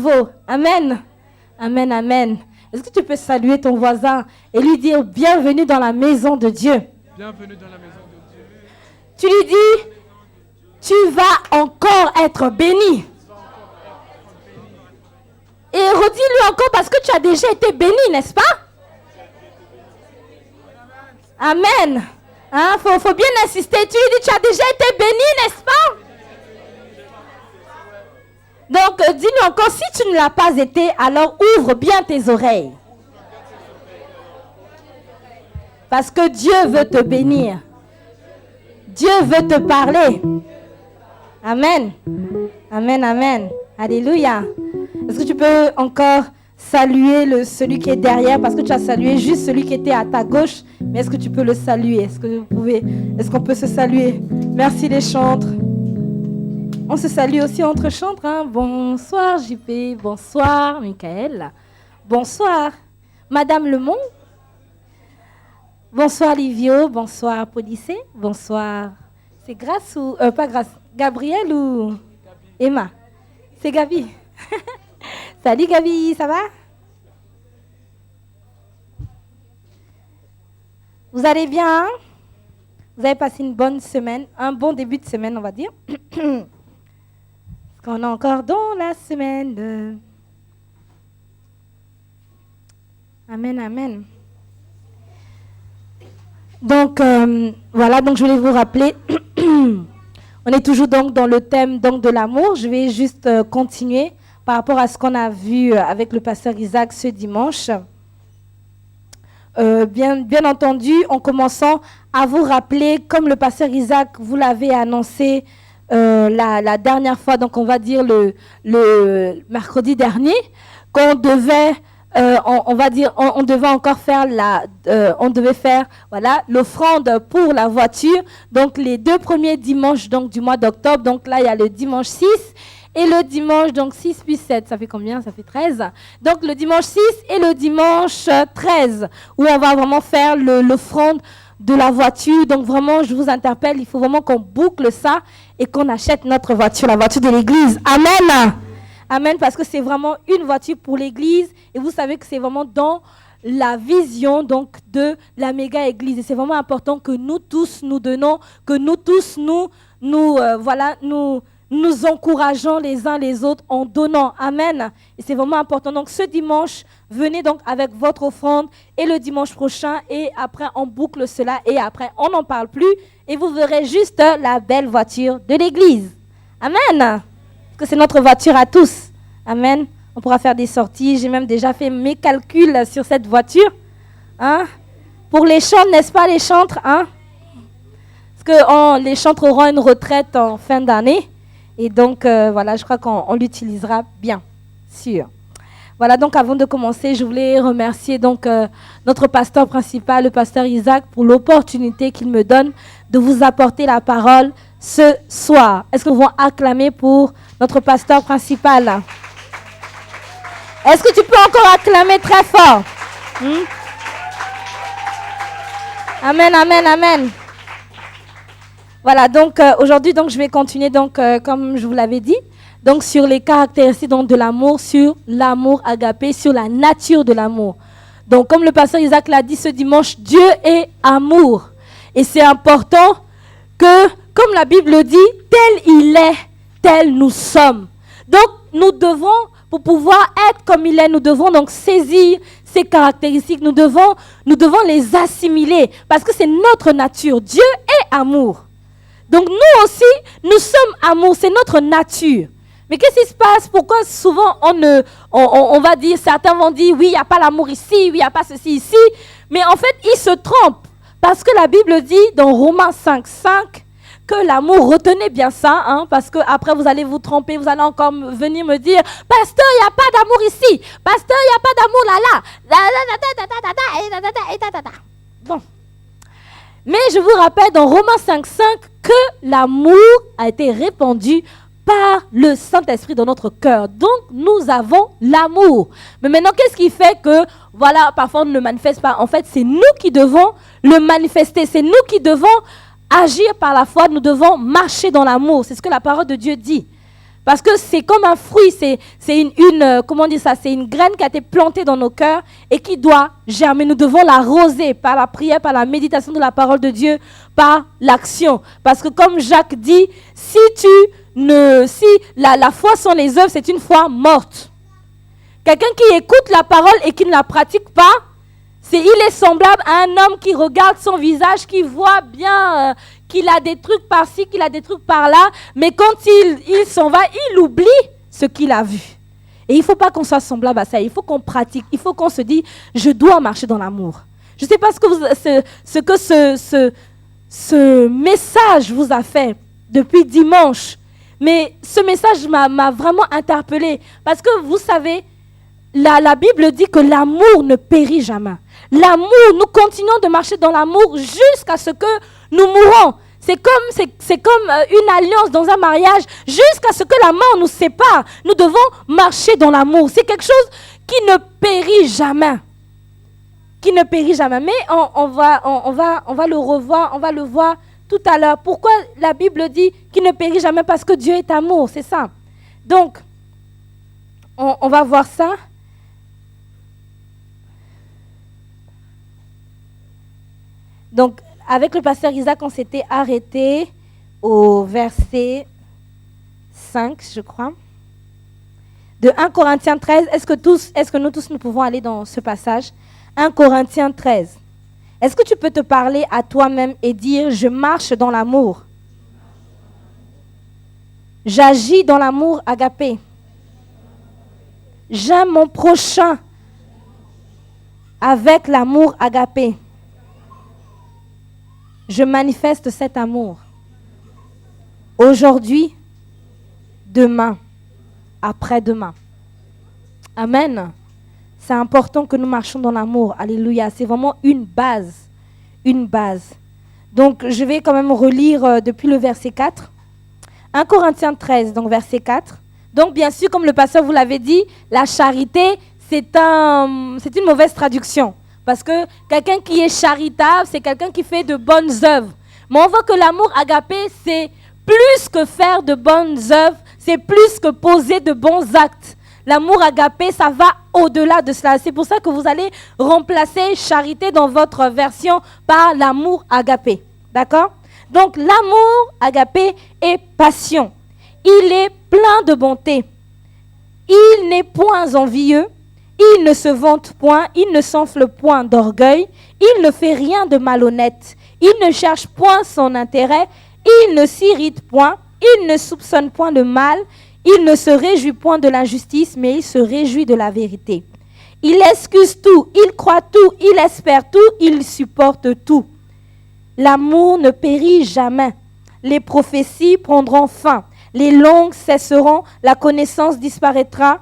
nouveau. Amen. Amen, amen. Est-ce que tu peux saluer ton voisin et lui dire bienvenue dans la maison de Dieu? Bienvenue dans la maison de Dieu. Tu lui dis, tu vas encore être béni. Et redis-lui encore parce que tu as déjà été béni, n'est-ce pas? Amen. Hein, faut bien insister. Tu lui dis, tu as déjà été béni, n'est-ce pas? Donc, dis-lui encore, si tu ne l'as pas été, alors ouvre bien tes oreilles. Parce que Dieu veut te bénir. Dieu veut te parler. Amen. Amen, amen. Alléluia. Est-ce que tu peux encore saluer celui qui est derrière? Parce que tu as salué juste celui qui était à ta gauche. Mais est-ce que tu peux le saluer? Est-ce qu'on peut se saluer? Merci les chantres. On se salue aussi entre chantres. Hein? Bonsoir JP. Bonsoir Michael. Bonsoir Madame Lemont. Bonsoir Livio. Bonsoir Policé. Bonsoir. C'est Grâce ou... pas Grâce. Gabriel ou Gabi. Emma? C'est Gabi. Salut Gabi, ça va? Vous allez bien? Hein? Vous avez passé une bonne semaine, un bon début de semaine, on va dire. Parce qu'on est encore dans la semaine. Amen, amen. Donc, voilà, donc je voulais vous rappeler... On est toujours donc dans le thème donc, de l'amour. Je vais juste continuer par rapport à ce qu'on a vu avec le pasteur Isaac ce dimanche. Bien entendu, en commençant à vous rappeler, comme le pasteur Isaac vous l'avait annoncé la dernière fois, donc on va dire le mercredi dernier, qu'on devait... on devait encore faire on devait faire l'offrande pour la voiture. Donc les 2 premiers dimanches donc du mois d'octobre. Donc là il y a le dimanche 6 et le dimanche donc 6 puis 7, ça fait combien? Ça fait 13. Donc le dimanche 6 et le dimanche 13 où on va vraiment faire l'offrande de la voiture. Donc vraiment je vous interpelle, il faut vraiment qu'on boucle ça et qu'on achète notre voiture, la voiture de l'église. Amen. Amen, parce que c'est vraiment une voiture pour l'église et vous savez que c'est vraiment dans la vision donc de la méga église et c'est vraiment important que nous tous nous donnons, que nous tous nous encourageons les uns les autres en donnant. Amen. Et c'est vraiment important. Donc ce dimanche, venez donc avec votre offrande et le dimanche prochain et après on boucle cela et après on n'en parle plus et vous verrez juste la belle voiture de l'église. Amen. Que c'est notre voiture à tous. Amen. On pourra faire des sorties. J'ai même déjà fait mes calculs sur cette voiture. Hein? Pour les chantres, n'est-ce pas les chantres? Hein? Parce que les chantres auront une retraite en fin d'année. Et donc, voilà, je crois qu'on l'utilisera bien sûr. Voilà, donc avant de commencer, je voulais remercier donc notre pasteur principal, le pasteur Isaac, pour l'opportunité qu'il me donne de vous apporter la parole ce soir. Est-ce que vous pouvez acclamer pour notre pasteur principal? Est-ce que tu peux encore acclamer très fort? Amen, amen, amen. Voilà, donc aujourd'hui, donc, je vais continuer, donc, comme je vous l'avais dit, donc, sur les caractéristiques donc, de l'amour, sur l'amour agapé, sur la nature de l'amour. Donc, comme le pasteur Isaac l'a dit ce dimanche, Dieu est amour. Et c'est important que, comme la Bible dit, tel il est, tel nous sommes. Donc, nous devons, pour pouvoir être comme il est, nous devons donc saisir ces caractéristiques. Nous devons les assimiler parce que c'est notre nature. Dieu est amour. Donc, nous aussi, nous sommes amour. C'est notre nature. Mais qu'est-ce qui se passe? Pourquoi souvent on va dire, certains vont dire, oui, il n'y a pas l'amour ici, oui, il n'y a pas ceci ici. Mais en fait, ils se trompent. Parce que la Bible dit dans Romains 5:5 que l'amour, retenez bien ça, hein, parce que après vous allez vous tromper, vous allez encore venir me dire, pasteur, il n'y a pas d'amour ici, pasteur, il n'y a pas d'amour là. Bon. Mais je vous rappelle dans Romains 5:5 que l'amour a été répandu par le Saint-Esprit dans notre cœur. Donc, nous avons l'amour. Mais maintenant, qu'est-ce qui fait que, voilà, parfois on ne le manifeste pas? En fait, c'est nous qui devons le manifester. C'est nous qui devons agir par la foi. Nous devons marcher dans l'amour. C'est ce que la parole de Dieu dit. Parce que c'est comme un fruit, c'est comment on dit ça, c'est une graine qui a été plantée dans nos cœurs et qui doit germer. Nous devons l'arroser par la prière, par la méditation de la parole de Dieu, par l'action. Parce que comme Jacques dit, si la foi sans les œuvres, c'est une foi morte. Quelqu'un qui écoute la parole et qui ne la pratique pas, il est semblable à un homme qui regarde son visage, qui voit bien qu'il a des trucs par-ci, qu'il a des trucs par-là, mais quand il s'en va, il oublie ce qu'il a vu. Et il ne faut pas qu'on soit semblable à ça, il faut qu'on pratique, il faut qu'on se dise, je dois marcher dans l'amour. Je ne sais pas ce que ce message vous a fait depuis dimanche, mais ce message m'a vraiment interpellée, parce que vous savez, la Bible dit que l'amour ne périt jamais. L'amour, nous continuons de marcher dans l'amour jusqu'à ce que nous mourons. C'est comme une alliance dans un mariage, jusqu'à ce que la mort nous sépare. Nous devons marcher dans l'amour. C'est quelque chose qui ne périt jamais. Qui ne périt jamais. Mais on va le revoir, on va le voir tout à l'heure. Pourquoi la Bible dit qu'il ne périt jamais? Parce que Dieu est amour, c'est ça. Donc, on va voir ça. Donc, avec le pasteur Isaac, on s'était arrêté au verset 5, je crois, de 1 Corinthiens 13. Est-ce que nous tous, nous pouvons aller dans ce passage? 1 Corinthiens 13. Est-ce que tu peux te parler à toi-même et dire, je marche dans l'amour? J'agis dans l'amour agapé. J'aime mon prochain avec l'amour agapé. Je manifeste cet amour. Aujourd'hui, demain, après-demain. Amen. C'est important que nous marchions dans l'amour. Alléluia. C'est vraiment une base. Une base. Donc, je vais quand même relire depuis le verset 4. 1 Corinthiens 13, donc verset 4. Donc, bien sûr, comme le pasteur vous l'avait dit, la charité, c'est une mauvaise traduction. Parce que quelqu'un qui est charitable, c'est quelqu'un qui fait de bonnes œuvres. Mais on voit que l'amour agapé, c'est plus que faire de bonnes œuvres, c'est plus que poser de bons actes. L'amour agapé, ça va au-delà de cela. C'est pour ça que vous allez remplacer charité dans votre version par l'amour agapé. D'accord? Donc l'amour agapé est passion. Il est plein de bonté. Il n'est point envieux. Il ne se vante point, il ne s'enfle point d'orgueil, il ne fait rien de malhonnête, il ne cherche point son intérêt, il ne s'irrite point, il ne soupçonne point le mal, il ne se réjouit point de l'injustice, mais il se réjouit de la vérité. Il excuse tout, il croit tout, il espère tout, il supporte tout. L'amour ne périt jamais. Les prophéties prendront fin, les langues cesseront, la connaissance disparaîtra,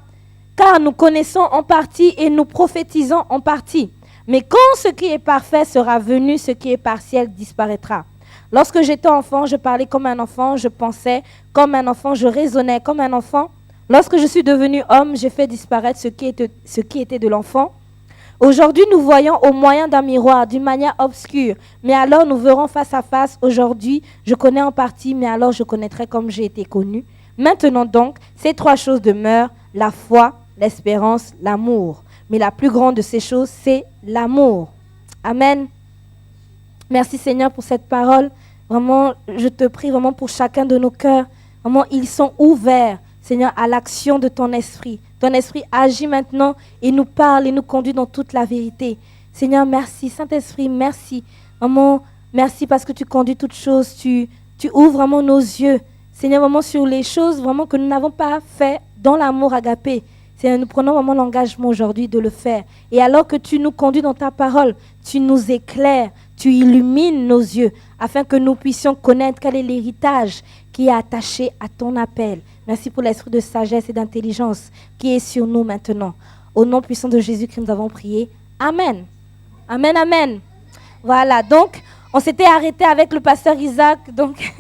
car nous connaissons en partie et nous prophétisons en partie. Mais quand ce qui est parfait sera venu, ce qui est partiel disparaîtra. Lorsque j'étais enfant, je parlais comme un enfant, je pensais comme un enfant, je raisonnais comme un enfant. Lorsque je suis devenu homme, j'ai fait disparaître ce qui était de l'enfant. Aujourd'hui, nous voyons au moyen d'un miroir, d'une manière obscure. Mais alors, nous verrons face à face. Aujourd'hui, je connais en partie, mais alors je connaîtrai comme j'ai été connu. Maintenant donc, ces trois choses demeurent, la foi, l'espérance, l'amour. Mais la plus grande de ces choses, c'est l'amour. Amen. Merci Seigneur pour cette parole. Vraiment, je te prie vraiment pour chacun de nos cœurs. Vraiment, ils sont ouverts, Seigneur, à l'action de ton esprit. Ton esprit agit maintenant et nous parle et nous conduit dans toute la vérité. Seigneur, merci. Saint-Esprit, merci. Vraiment, merci parce que tu conduis toutes choses. Tu ouvres vraiment nos yeux. Seigneur, vraiment sur les choses vraiment que nous n'avons pas fait dans l'amour agapé. Seigneur, nous prenons vraiment l'engagement aujourd'hui de le faire. Et alors que tu nous conduis dans ta parole, tu nous éclaires, tu illumines nos yeux afin que nous puissions connaître quel est l'héritage qui est attaché à ton appel. Merci pour l'esprit de sagesse et d'intelligence qui est sur nous maintenant. Au nom puissant de Jésus-Christ, nous avons prié. Amen. Amen, amen. Voilà, donc, on s'était arrêté avec le pasteur Isaac. Donc,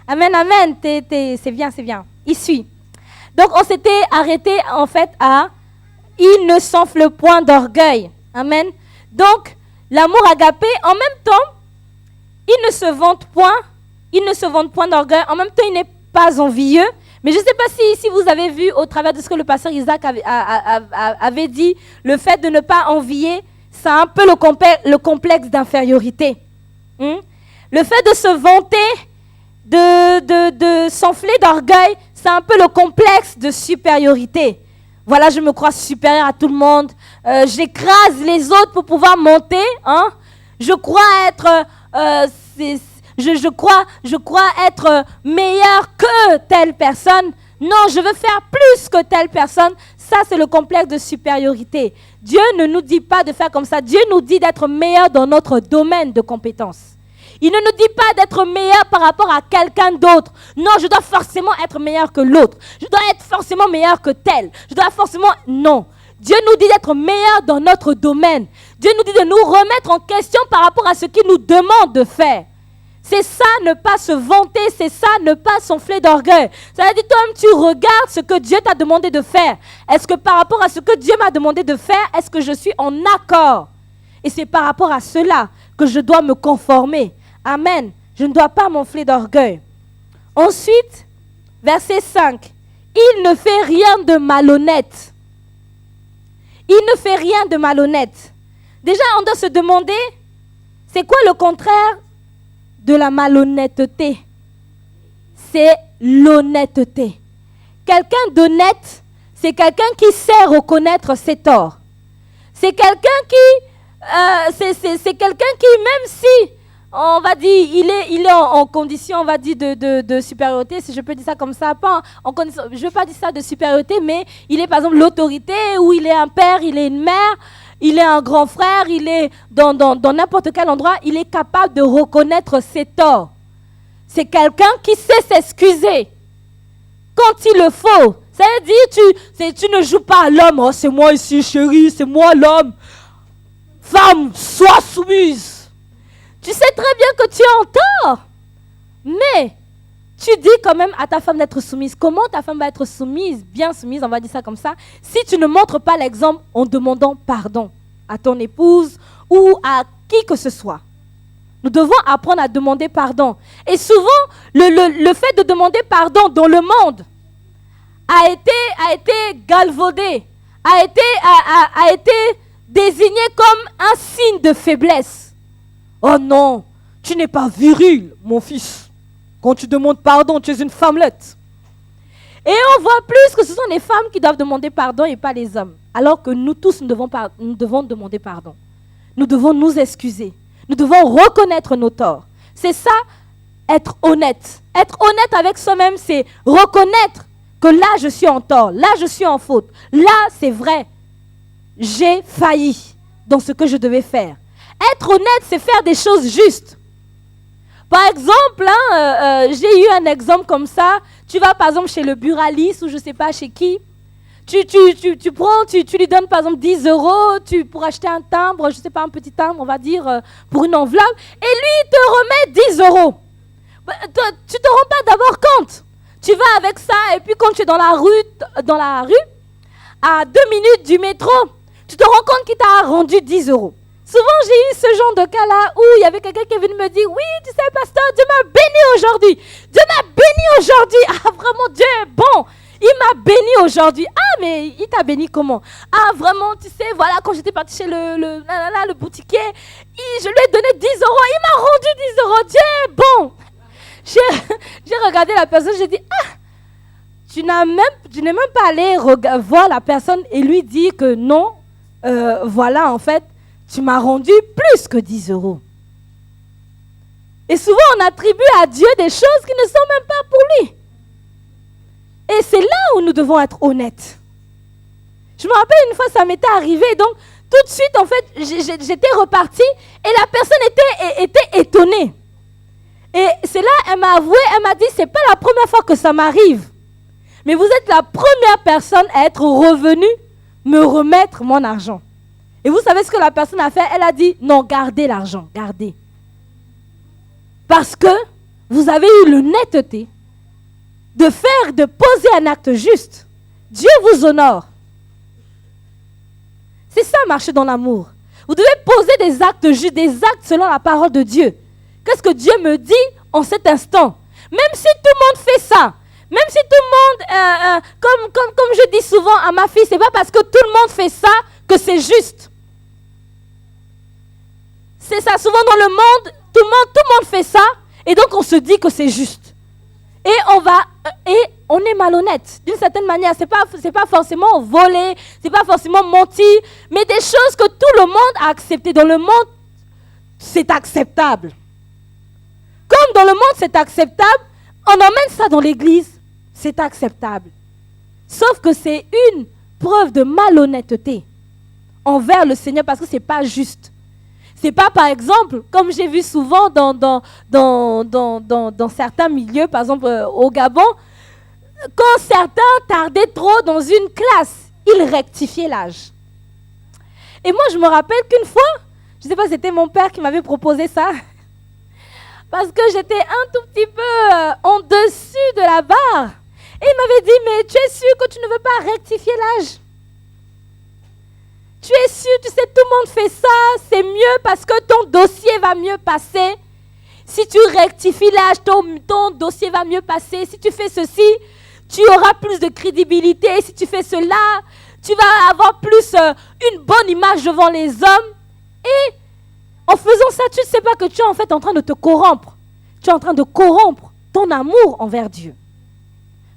amen, amen. C'est bien, c'est bien. Il suit. Donc, on s'était arrêté en fait à « Il ne s'enfle point d'orgueil ». Amen. Donc, l'amour agapé, en même temps, il ne se vante point d'orgueil. En même temps, il n'est pas envieux, Mais je ne sais pas si vous avez vu au travers de ce que le pasteur Isaac avait dit, le fait de ne pas envier, c'est un peu le complexe d'infériorité. Le fait de se vanter, de s'enfler d'orgueil, c'est un peu le complexe de supériorité. Voilà, je me crois supérieur à tout le monde. J'écrase les autres pour pouvoir monter. Je crois être, je crois être meilleur que telle personne. Non, je veux faire plus que telle personne. Ça, c'est le complexe de supériorité. Dieu ne nous dit pas de faire comme ça. Dieu nous dit d'être meilleur dans notre domaine de compétences. Il ne nous dit pas d'être meilleur par rapport à quelqu'un d'autre. Non, je dois forcément être meilleur que l'autre. Je dois être forcément meilleur que tel. Je dois forcément... Non. Dieu nous dit d'être meilleur dans notre domaine. Dieu nous dit de nous remettre en question par rapport à ce qu'il nous demande de faire. C'est ça, ne pas se vanter. C'est ça, ne pas s'enfler d'orgueil. Ça veut dire, toi-même, tu regardes ce que Dieu t'a demandé de faire. Est-ce que par rapport à ce que Dieu m'a demandé de faire, est-ce que je suis en accord? Et c'est par rapport à cela que je dois me conformer. Amen. Je ne dois pas m'enfler d'orgueil. Ensuite, verset 5. Il ne fait rien de malhonnête. Il ne fait rien de malhonnête. Déjà, on doit se demander, c'est quoi le contraire de la malhonnêteté? C'est l'honnêteté. Quelqu'un d'honnête, c'est quelqu'un qui sait reconnaître ses torts. C'est quelqu'un c'est quelqu'un qui, même si on va dire, il est en condition, on va dire, de supériorité, si je peux dire ça comme ça, pas en condition, je ne veux pas dire ça de supériorité, mais il est par exemple l'autorité, ou il est un père, il est une mère, il est un grand frère, il est dans n'importe quel endroit, il est capable de reconnaître ses torts. C'est quelqu'un qui sait s'excuser quand il le faut. Ça veut dire, tu ne joues pas à l'homme, oh, c'est moi ici chérie, c'est moi l'homme. Femme, sois soumise. Tu sais très bien que tu es en tort. Mais tu dis quand même à ta femme d'être soumise. Comment ta femme va être soumise, bien soumise, on va dire ça comme ça, si tu ne montres pas l'exemple en demandant pardon à ton épouse ou à qui que ce soit. Nous devons apprendre à demander pardon. Et souvent, le fait de demander pardon dans le monde a été galvaudé, a été désigné comme un signe de faiblesse. Oh non, tu n'es pas viril, mon fils. Quand tu demandes pardon, tu es une femmelette. Et on voit plus que ce sont les femmes qui doivent demander pardon et pas les hommes. Alors que nous tous, nous devons demander pardon. Nous devons nous excuser. Nous devons reconnaître nos torts. C'est ça, être honnête. Être honnête avec soi-même, c'est reconnaître que là, je suis en tort. Là, je suis en faute. Là, c'est vrai. J'ai failli dans ce que je devais faire. Être honnête, c'est faire des choses justes. Par exemple, j'ai eu un exemple comme ça. Tu vas par exemple chez le buraliste ou je ne sais pas chez qui. Tu lui donnes par exemple 10 € pour acheter un timbre, je ne sais pas, un petit timbre, on va dire, pour une enveloppe. Et lui, il te remet 10 €. Tu ne te rends pas d'abord compte. Tu vas avec ça et puis quand tu es dans la rue, à 2 minutes du métro, tu te rends compte qu'il t'a rendu 10 €. Souvent, j'ai eu ce genre de cas-là où il y avait quelqu'un qui est venu me dire « Oui, tu sais, pasteur, Dieu m'a béni aujourd'hui. Dieu m'a béni aujourd'hui. Ah, vraiment, Dieu est bon. Il m'a béni aujourd'hui. Ah, mais il t'a béni comment? Ah, vraiment, tu sais, voilà, quand j'étais partie chez le boutiquier, je lui ai donné 10 €. Il m'a rendu 10 €. Dieu est bon. » J'ai regardé la personne, j'ai dit « Ah, tu n'es même pas allé voir la personne et lui dire que non, voilà, en fait, tu m'as rendu plus que 10 €. Et souvent, on attribue à Dieu des choses qui ne sont même pas pour lui. Et c'est là où nous devons être honnêtes. Je me rappelle une fois, ça m'était arrivé. Donc, tout de suite, en fait, j'étais repartie et la personne était étonnée. Et c'est là, elle m'a avoué, elle m'a dit, c'est pas la première fois que ça m'arrive. Mais vous êtes la première personne à être revenue me remettre mon argent. Et vous savez ce que la personne a fait? Elle a dit, non, gardez l'argent, gardez. Parce que vous avez eu l'honnêteté de poser un acte juste. Dieu vous honore. C'est ça, marcher dans l'amour. Vous devez poser des actes justes, des actes selon la parole de Dieu. Qu'est-ce que Dieu me dit en cet instant? Même si tout le monde fait ça, Même si tout le monde, comme je dis souvent à ma fille, c'est pas parce que tout le monde fait ça que c'est juste. C'est ça, souvent dans le monde, tout le monde fait ça, et donc on se dit que c'est juste. Et on est malhonnête, d'une certaine manière. C'est pas forcément voler, c'est pas forcément mentir, mais des choses que tout le monde a acceptées. Dans le monde, c'est acceptable. Comme dans le monde, c'est acceptable, on emmène ça dans l'église, c'est acceptable. Sauf que c'est une preuve de malhonnêteté envers le Seigneur parce que c'est pas juste. C'est pas, par exemple, comme j'ai vu souvent dans certains milieux, par exemple au Gabon, quand certains tardaient trop dans une classe, ils rectifiaient l'âge. Et moi, je me rappelle qu'une fois, je ne sais pas, c'était mon père qui m'avait proposé ça, parce que j'étais un tout petit peu en dessus de la barre. Et il m'avait dit, mais tu es sûr que tu ne veux pas rectifier l'âge? Tu es sûr, tu sais, tout le monde fait ça, c'est mieux parce que ton dossier va mieux passer. Si tu rectifies l'âge, ton dossier va mieux passer. Si tu fais ceci, tu auras plus de crédibilité. Si tu fais cela, tu vas avoir plus une bonne image devant les hommes. Et en faisant ça, tu ne sais pas que tu es en fait en train de te corrompre. Tu es en train de corrompre ton amour envers Dieu.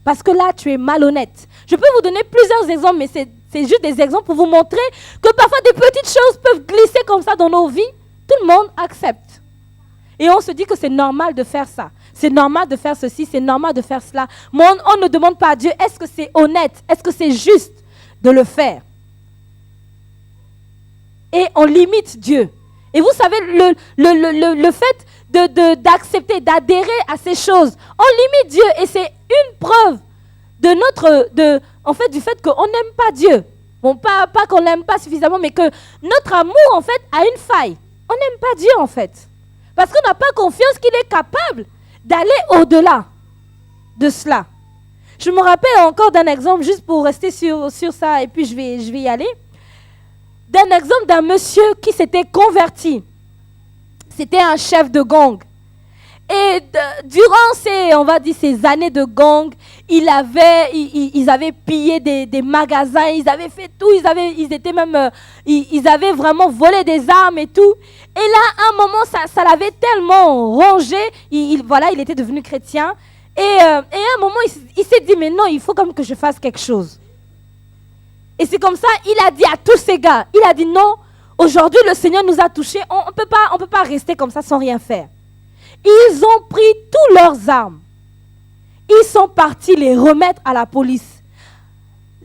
Parce que là, tu es malhonnête. Je peux vous donner plusieurs exemples, mais c'est juste des exemples pour vous montrer que parfois des petites choses peuvent glisser comme ça dans nos vies. Tout le monde accepte. Et on se dit que c'est normal de faire ça. C'est normal de faire ceci, c'est normal de faire cela. Mais on ne demande pas à Dieu, est-ce que c'est honnête? Est-ce que c'est juste de le faire? Et on limite Dieu. Et vous savez, le fait d'accepter, d'adhérer à ces choses, on limite Dieu. Et c'est une preuve du fait qu'on n'aime pas Dieu. Bon, pas qu'on n'aime pas suffisamment, mais que notre amour, en fait, a une faille. On n'aime pas Dieu, en fait. Parce qu'on n'a pas confiance qu'il est capable d'aller au-delà de cela. Je me rappelle encore d'un exemple, juste pour rester sur ça, et puis je vais y aller. D'un exemple d'un monsieur qui s'était converti. C'était un chef de gang. Et durant ces années de gang, ils avaient pillé des magasins, ils avaient fait tout, ils avaient vraiment volé des armes et tout. Et là, à un moment, ça l'avait tellement rongé, il était devenu chrétien. Et à un moment, il s'est dit, mais non, il faut comme que je fasse quelque chose. Et c'est comme ça, il a dit à tous ces gars, il a dit non, aujourd'hui le Seigneur nous a touchés, on peut pas rester comme ça sans rien faire. Ils ont pris toutes leurs armes. Ils sont partis les remettre à la police.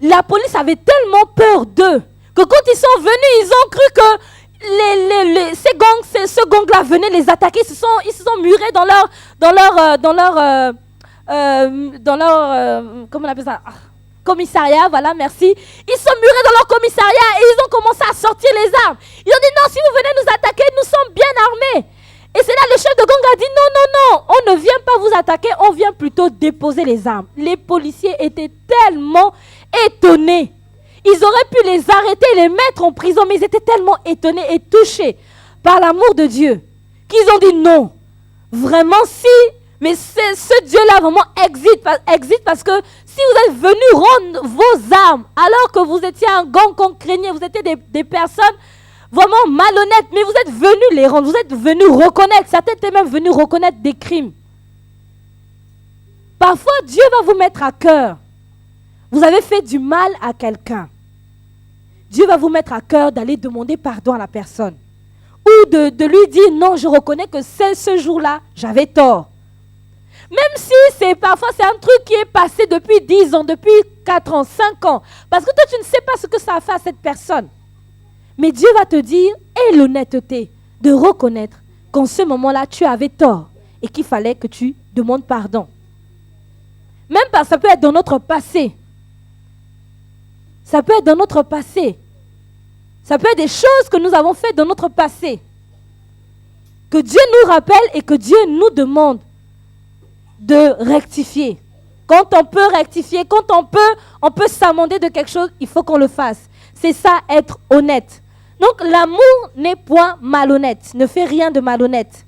La police avait tellement peur d'eux que quand ils sont venus, ils ont cru que ce gang-là venait les attaquer. Ils se sont murés dans leur comment on appelle ça? Commissariat, voilà, merci. Ils sont murés dans leur commissariat et ils ont commencé à sortir les armes. Ils ont dit non, si vous venez nous attaquer, nous sommes bien armés. Et c'est là le chef de gang a dit non, on ne vient pas vous attaquer, on vient plutôt déposer les armes. Les policiers étaient tellement étonnés. Ils auraient pu les arrêter, les mettre en prison, mais ils étaient tellement étonnés et touchés par l'amour de Dieu qu'ils ont dit non. Vraiment, mais ce Dieu-là vraiment existe parce que si vous êtes venus rendre vos armes alors que vous étiez un gang qu'on craignait, vous étiez des personnes vraiment malhonnêtes, mais vous êtes venus les rendre, vous êtes venus reconnaître, certains étaient même venus reconnaître des crimes. Parfois, Dieu va vous mettre à cœur. Vous avez fait du mal à quelqu'un. Dieu va vous mettre à cœur d'aller demander pardon à la personne. Ou de lui dire non, je reconnais que ce jour-là, j'avais tort. Même si parfois c'est un truc qui est passé depuis 10 ans, depuis 4 ans, 5 ans. Parce que toi, tu ne sais pas ce que ça a fait à cette personne. Mais Dieu va te dire, aie l'honnêteté de reconnaître qu'en ce moment-là, tu avais tort et qu'il fallait que tu demandes pardon. Même parce que ça peut être dans notre passé. Ça peut être dans notre passé. Ça peut être des choses que nous avons faites dans notre passé. Que Dieu nous rappelle et que Dieu nous demande de rectifier. Quand on peut rectifier, quand on peut s'amender de quelque chose, il faut qu'on le fasse. C'est ça, être honnête. Donc l'amour n'est point malhonnête, ne fait rien de malhonnête.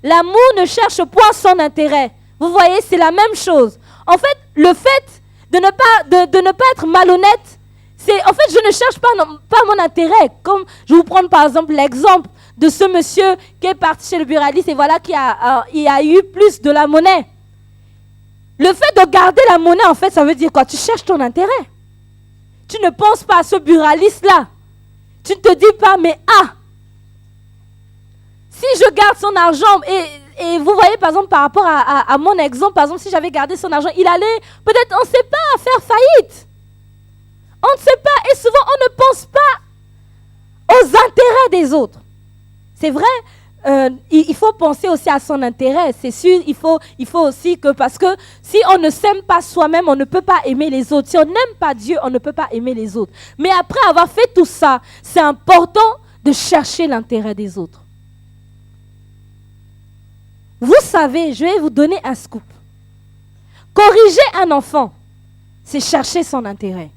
L'amour ne cherche point son intérêt. Vous voyez, c'est la même chose. En fait, le fait de ne pas être malhonnête, c'est, en fait, je ne cherche pas mon intérêt. Comme je vous prends par exemple l'exemple de ce monsieur qui est parti chez le buraliste et voilà qui a eu plus de la monnaie. Le fait de garder la monnaie, en fait, ça veut dire quoi? Tu cherches ton intérêt. Tu ne penses pas à ce buraliste-là. Tu ne te dis pas, mais si je garde son argent, et vous voyez par exemple par rapport à mon exemple, par exemple, si j'avais gardé son argent, il allait peut-être, on ne sait pas, faire faillite. On ne sait pas, et souvent on ne pense pas aux intérêts des autres. C'est vrai, il faut penser aussi à son intérêt, c'est sûr, il faut aussi que, parce que si on ne s'aime pas soi-même, on ne peut pas aimer les autres. Si on n'aime pas Dieu, on ne peut pas aimer les autres. Mais après avoir fait tout ça, c'est important de chercher l'intérêt des autres. Vous savez, je vais vous donner un scoop. Corriger un enfant, c'est chercher son intérêt.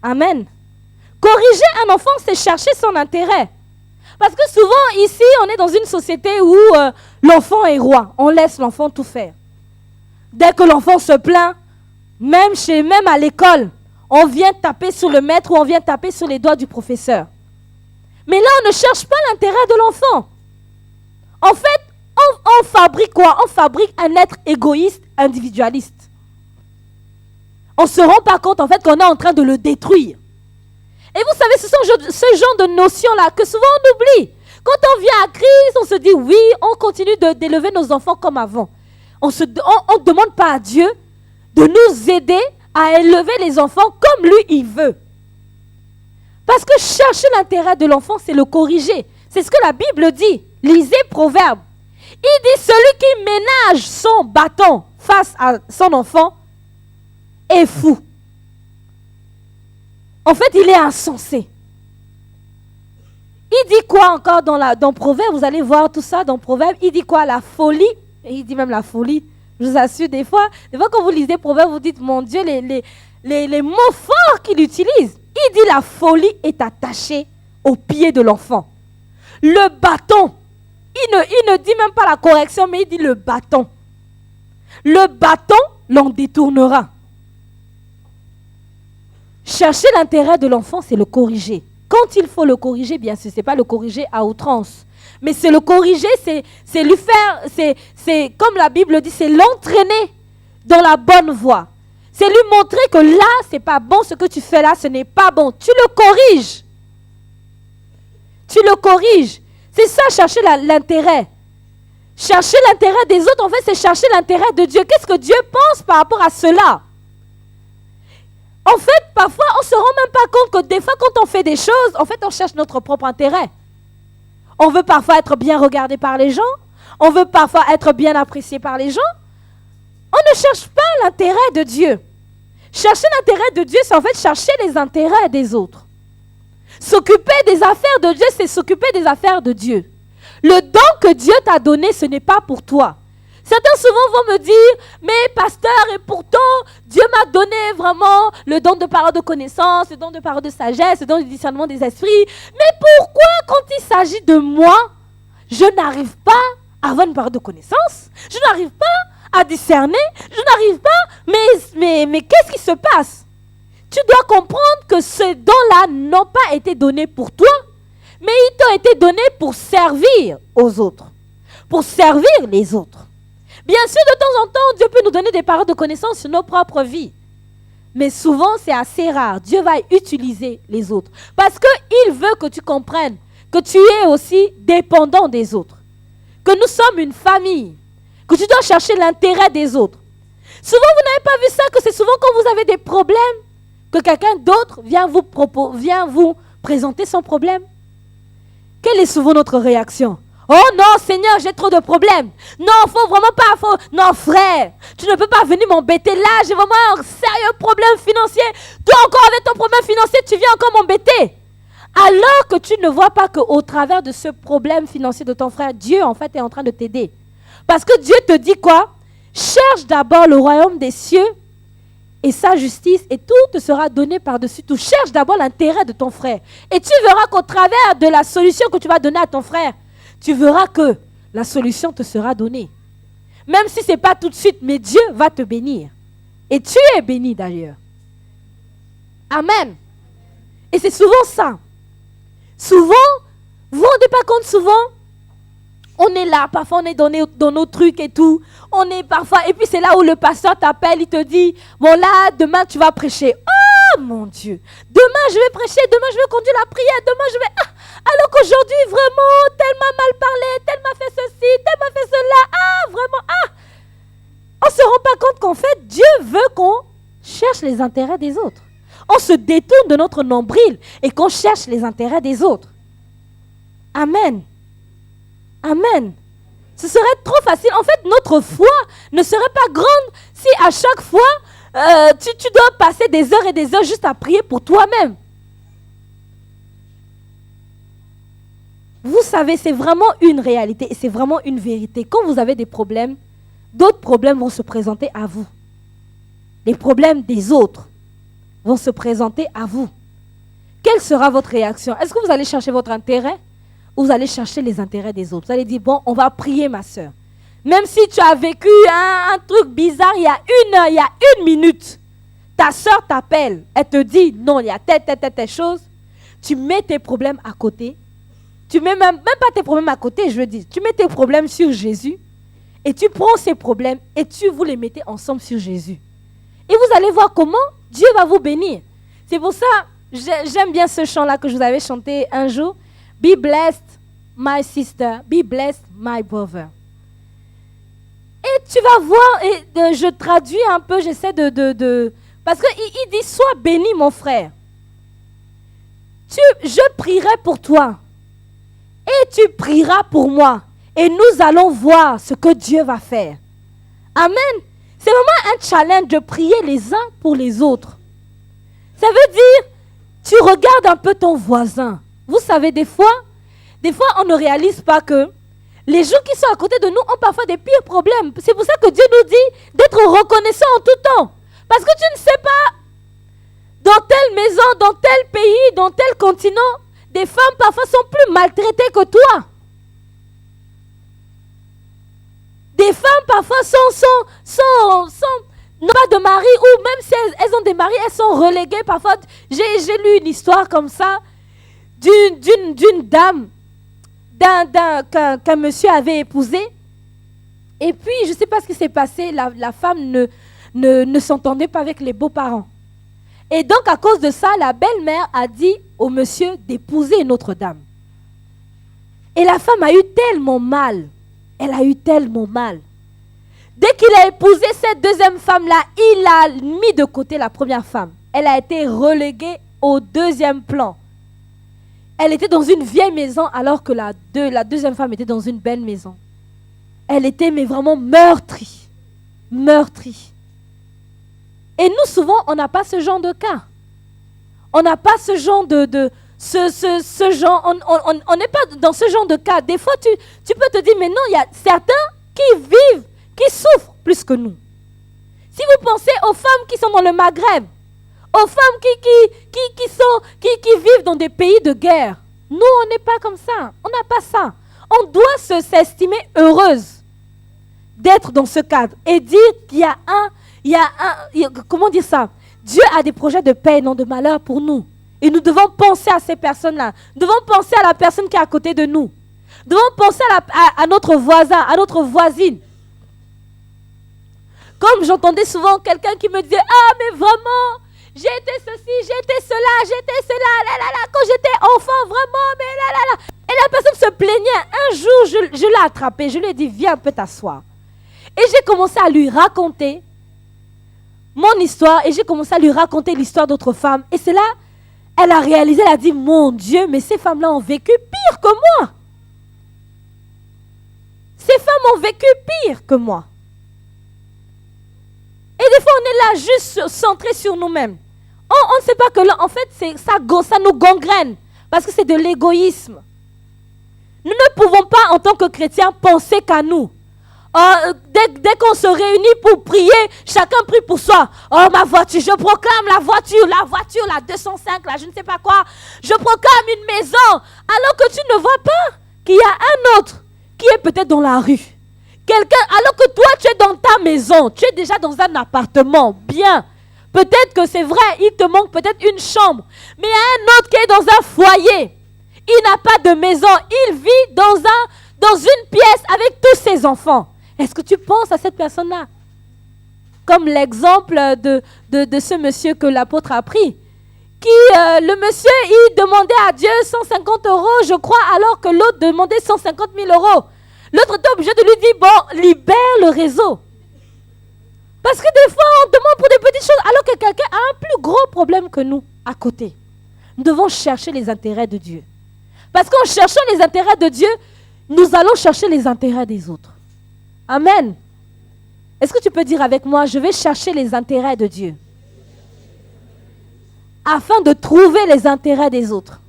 Amen. Corriger un enfant, c'est chercher son intérêt. Parce que souvent, ici, on est dans une société où l'enfant est roi. On laisse l'enfant tout faire. Dès que l'enfant se plaint, même à l'école, on vient taper sur le maître ou on vient taper sur les doigts du professeur. Mais là, on ne cherche pas l'intérêt de l'enfant. En fait, on fabrique quoi? On fabrique un être égoïste, individualiste. On ne se rend pas compte, en fait, qu'on est en train de le détruire. Et vous savez, ce sont ce genre de notions-là que souvent on oublie. Quand on vient à Christ, on se dit oui, on continue d'élever nos enfants comme avant. On ne demande pas à Dieu de nous aider à élever les enfants comme lui, il veut. Parce que chercher l'intérêt de l'enfant, c'est le corriger. C'est ce que la Bible dit. Lisez Proverbes. Il dit, celui qui ménage son bâton face à son enfant est fou. En fait, il est insensé. Il dit quoi encore dans Proverbe? Vous allez voir tout ça dans Proverbe. Il dit quoi? La folie. Et il dit même la folie. Je vous assure, des fois quand vous lisez Proverbe, vous dites, mon Dieu, les mots forts qu'il utilise. Il dit la folie est attachée au pied de l'enfant. Le bâton. Il ne dit même pas la correction, mais il dit le bâton. Le bâton l'en détournera. Chercher l'intérêt de l'enfant, c'est le corriger. Quand il faut le corriger, bien sûr, ce n'est pas le corriger à outrance. Mais c'est le corriger, c'est lui faire, c'est comme la Bible dit, c'est l'entraîner dans la bonne voie. C'est lui montrer que là, ce n'est pas bon, ce que tu fais là, ce n'est pas bon. Tu le corriges. Tu le corriges. C'est ça, chercher l'intérêt. Chercher l'intérêt des autres, en fait, c'est chercher l'intérêt de Dieu. Qu'est-ce que Dieu pense par rapport à cela? En fait, parfois, on ne se rend même pas compte que des fois, quand on fait des choses, en fait, on cherche notre propre intérêt. On veut parfois être bien regardé par les gens. On veut parfois être bien apprécié par les gens. On ne cherche pas l'intérêt de Dieu. Chercher l'intérêt de Dieu, c'est en fait chercher les intérêts des autres. S'occuper des affaires de Dieu, c'est s'occuper des affaires de Dieu. Le don que Dieu t'a donné, ce n'est pas pour toi. Certains souvent vont me dire, mais pasteur, et pourtant, Dieu m'a donné vraiment le don de parole de connaissance, le don de parole de sagesse, le don du discernement des esprits. Mais pourquoi, quand il s'agit de moi, je n'arrive pas à avoir une parole de connaissance? Je n'arrive pas à discerner? Je n'arrive pas? Mais qu'est-ce qui se passe? Tu dois comprendre que ces dons-là n'ont pas été donnés pour toi, mais ils t'ont été donnés pour servir aux autres, pour servir les autres. Bien sûr, de temps en temps, Dieu peut nous donner des paroles de connaissance sur nos propres vies. Mais souvent, c'est assez rare. Dieu va utiliser les autres. Parce qu'il veut que tu comprennes que tu es aussi dépendant des autres. Que nous sommes une famille. Que tu dois chercher l'intérêt des autres. Souvent, vous n'avez pas vu ça, que c'est souvent quand vous avez des problèmes, que quelqu'un d'autre vient vous présenter son problème. Quelle est souvent notre réaction? Oh non, Seigneur, j'ai trop de problèmes. Non, faut vraiment pas. Non, frère, tu ne peux pas venir m'embêter là. J'ai vraiment un sérieux problème financier. Toi encore avec ton problème financier, tu viens encore m'embêter. Alors que tu ne vois pas qu'au travers de ce problème financier de ton frère, Dieu en fait est en train de t'aider. Parce que Dieu te dit quoi? Cherche d'abord le royaume des cieux et sa justice et tout te sera donné par-dessus tout. Cherche d'abord l'intérêt de ton frère. Et tu verras qu'au travers de la solution que tu vas donner à ton frère, tu verras que la solution te sera donnée. Même si ce n'est pas tout de suite, mais Dieu va te bénir. Et tu es béni d'ailleurs. Amen. Et c'est souvent ça. Souvent, vous vous rendez pas compte, souvent, on est là, parfois on est dans nos trucs et tout. On est parfois, et puis c'est là où le pasteur t'appelle, il te dit, bon là, demain tu vas prêcher. Oh mon Dieu, demain je vais prêcher, demain je vais conduire la prière, demain je vais... alors qu'aujourd'hui, vraiment, tel m'a mal parlé, tel m'a fait ceci, tel m'a fait cela. Vraiment, On ne se rend pas compte qu'en fait, Dieu veut qu'on cherche les intérêts des autres. On se détourne de notre nombril et qu'on cherche les intérêts des autres. Amen. Amen. Ce serait trop facile. En fait, notre foi ne serait pas grande si à chaque fois, tu dois passer des heures et des heures juste à prier pour toi-même. Vous savez, c'est vraiment une réalité et c'est vraiment une vérité. Quand vous avez des problèmes, d'autres problèmes vont se présenter à vous. Les problèmes des autres vont se présenter à vous. Quelle sera votre réaction? Est-ce que vous allez chercher votre intérêt ou vous allez chercher les intérêts des autres? Vous allez dire, bon, on va prier ma soeur. Même si tu as vécu un truc bizarre il y a une minute, ta soeur t'appelle, elle te dit, non, il y a telle chose, tu mets tes problèmes à côté. Tu mets même pas tes problèmes à côté, je veux dire. Tu mets tes problèmes sur Jésus et tu prends ces problèmes et vous les mettez ensemble sur Jésus. Et vous allez voir comment Dieu va vous bénir. C'est pour ça, j'aime bien ce chant-là que je vous avais chanté un jour. Be blessed, my sister. Be blessed, my brother. Et tu vas voir, et je traduis un peu, j'essaie de parce qu'il dit, sois béni mon frère. Je prierai pour toi. Et tu prieras pour moi. Et nous allons voir ce que Dieu va faire. Amen. C'est vraiment un challenge de prier les uns pour les autres. Ça veut dire, tu regardes un peu ton voisin. Vous savez, des fois, on ne réalise pas que les gens qui sont à côté de nous ont parfois des pires problèmes. C'est pour ça que Dieu nous dit d'être reconnaissant en tout temps. Parce que tu ne sais pas, dans telle maison, dans tel pays, dans tel continent, des femmes parfois sont plus maltraitées que toi. Des femmes parfois n'ont pas de mari, ou même si elles ont des maris, elles sont reléguées parfois. J'ai lu une histoire comme ça d'une dame qu'un monsieur avait épousé. Et puis, je ne sais pas ce qui s'est passé, la femme ne s'entendait pas avec les beaux-parents. Et donc, à cause de ça, la belle-mère a dit au monsieur d'épouser une autre dame. Et la femme a eu tellement mal. Elle a eu tellement mal. Dès qu'il a épousé cette deuxième femme-là, il a mis de côté la première femme. Elle a été reléguée au deuxième plan. Elle était dans une vieille maison alors que la deuxième femme était dans une belle maison. Elle était mais vraiment meurtrie. Meurtrie. Et nous, souvent, on n'a pas ce genre de cas. On n'a pas ce genre ce genre, on n'est pas dans ce genre de cas. Des fois, tu peux te dire, mais non, il y a certains qui vivent, qui souffrent plus que nous. Si vous pensez aux femmes qui sont dans le Maghreb, aux femmes qui vivent dans des pays de guerre, nous, on n'est pas comme ça. On n'a pas ça. On doit s'estimer heureuse d'être dans ce cadre et dire qu'il comment dire ça? Dieu a des projets de paix et non de malheur pour nous. Et nous devons penser à ces personnes-là. Nous devons penser à la personne qui est à côté de nous. Nous devons penser à notre voisin, à notre voisine. Comme j'entendais souvent quelqu'un qui me disait, ah mais vraiment, j'ai été ceci, j'ai été cela, quand j'étais enfant, vraiment, mais là. Et la personne se plaignait. Un jour, je l'ai attrapé, je lui ai dit, viens un peu t'asseoir. Et j'ai commencé à lui raconter mon histoire et j'ai commencé à lui raconter l'histoire d'autres femmes. Et c'est là, elle a réalisé, elle a dit, mon Dieu, mais ces femmes-là ont vécu pire que moi. Ces femmes ont vécu pire que moi. Et des fois, on est là juste centré sur nous-mêmes. On ne sait pas que là, en fait, ça nous gangrène parce que c'est de l'égoïsme. Nous ne pouvons pas, en tant que chrétiens, penser qu'à nous. Dès qu'on se réunit pour prier, chacun prie pour soi. Oh, ma voiture, je proclame la voiture, la 205, là, je ne sais pas quoi. Je proclame une maison. Alors que tu ne vois pas qu'il y a un autre qui est peut-être dans la rue, Alors que toi, tu es dans ta maison, tu es déjà dans un appartement, bien. Peut-être que c'est vrai, il te manque peut-être une chambre. Mais il y a un autre qui est dans un foyer. Il n'a pas de maison. Il vit dans une pièce avec tous ses enfants. Est-ce que tu penses à cette personne-là? Comme l'exemple de ce monsieur que l'apôtre a pris. Le monsieur, il demandait à Dieu 150 €, je crois, alors que l'autre demandait 150 000 €. L'autre était obligé de lui dire, bon, libère le réseau. Parce que des fois, on demande pour des petites choses, alors que quelqu'un a un plus gros problème que nous, à côté. Nous devons chercher les intérêts de Dieu. Parce qu'en cherchant les intérêts de Dieu, nous allons chercher les intérêts des autres. Amen. Est-ce que tu peux dire avec moi, je vais chercher les intérêts de Dieu afin de trouver les intérêts des autres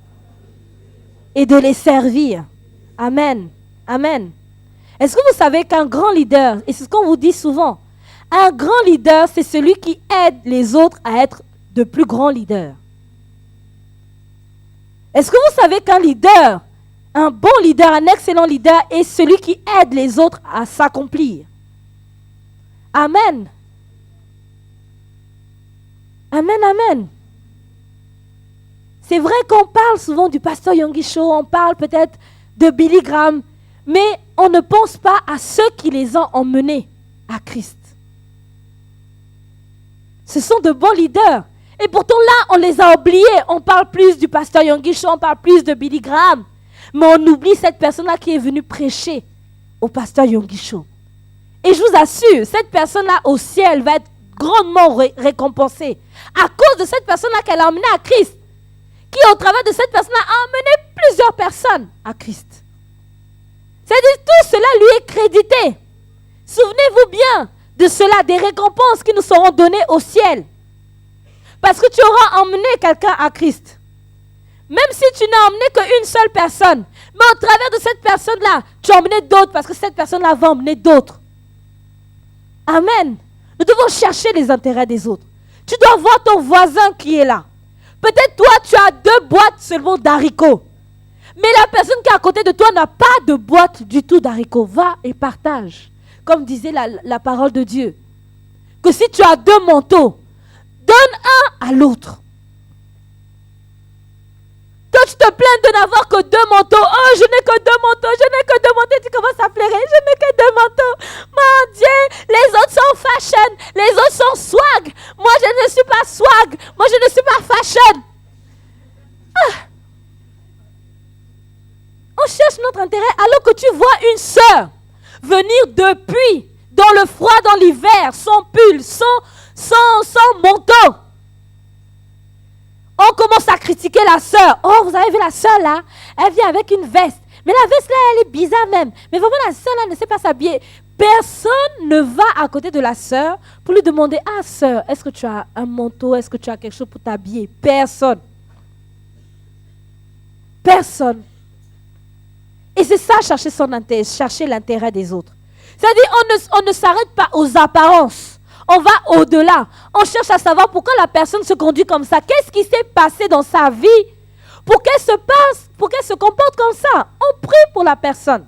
et de les servir. Amen. Amen. Est-ce que vous savez qu'un grand leader, et c'est ce qu'on vous dit souvent, un grand leader, c'est celui qui aide les autres à être de plus grands leaders. Est-ce que vous savez qu'un leader, un bon leader, un excellent leader, est celui qui aide les autres à s'accomplir? Amen. Amen, amen. C'est vrai qu'on parle souvent du pasteur Yonggi Cho, on parle peut-être de Billy Graham, mais on ne pense pas à ceux qui les ont emmenés à Christ. Ce sont de bons leaders. Et pourtant là, on les a oubliés. On parle plus du pasteur Yonggi Cho, on parle plus de Billy Graham. Mais on oublie cette personne-là qui est venue prêcher au pasteur Yonggi Cho. Et je vous assure, cette personne-là au ciel va être grandement récompensée. À cause de cette personne-là qu'elle a emmenée à Christ. Qui au travers de cette personne-là a emmené plusieurs personnes à Christ. C'est-à-dire tout cela lui est crédité. Souvenez-vous bien de cela, des récompenses qui nous seront données au ciel. Parce que tu auras emmené quelqu'un à Christ. Même si tu n'as emmené qu'une seule personne, mais au travers de cette personne-là, tu as emmené d'autres parce que cette personne-là va emmener d'autres. Amen. Nous devons chercher les intérêts des autres. Tu dois voir ton voisin qui est là. Peut-être toi, tu as 2 boîtes seulement d'haricots. Mais la personne qui est à côté de toi n'a pas de boîte du tout d'haricots. Va et partage. Comme disait la parole de Dieu. Que si tu as 2 manteaux, donne un à l'autre. Toi, tu te plains de n'avoir que 2 manteaux. Oh, je n'ai que 2 manteaux, je n'ai que 2 manteaux. Tu commences à pleurer. Je n'ai que 2 manteaux. Mon Dieu, les autres sont fashion. Les autres sont swag. Moi, je ne suis pas swag. Moi, je ne suis pas fashion. Ah. On cherche notre intérêt alors que tu vois une sœur venir depuis, dans le froid, dans l'hiver, sans pull, sans manteau. On commence à critiquer la sœur. Oh, vous avez vu la sœur là? Elle vient avec une veste. Mais la veste là, elle est bizarre même. Mais vraiment, la sœur là ne sait pas s'habiller. Personne ne va à côté de la sœur pour lui demander, ah sœur, est-ce que tu as un manteau? Est-ce que tu as quelque chose pour t'habiller? Personne. Personne. Et c'est ça, chercher son intérêt, chercher l'intérêt des autres. C'est-à-dire, on ne s'arrête pas aux apparences. On va au-delà. On cherche à savoir pourquoi la personne se conduit comme ça. Qu'est-ce qui s'est passé dans sa vie pour qu'elle se comporte comme ça? On prie pour la personne.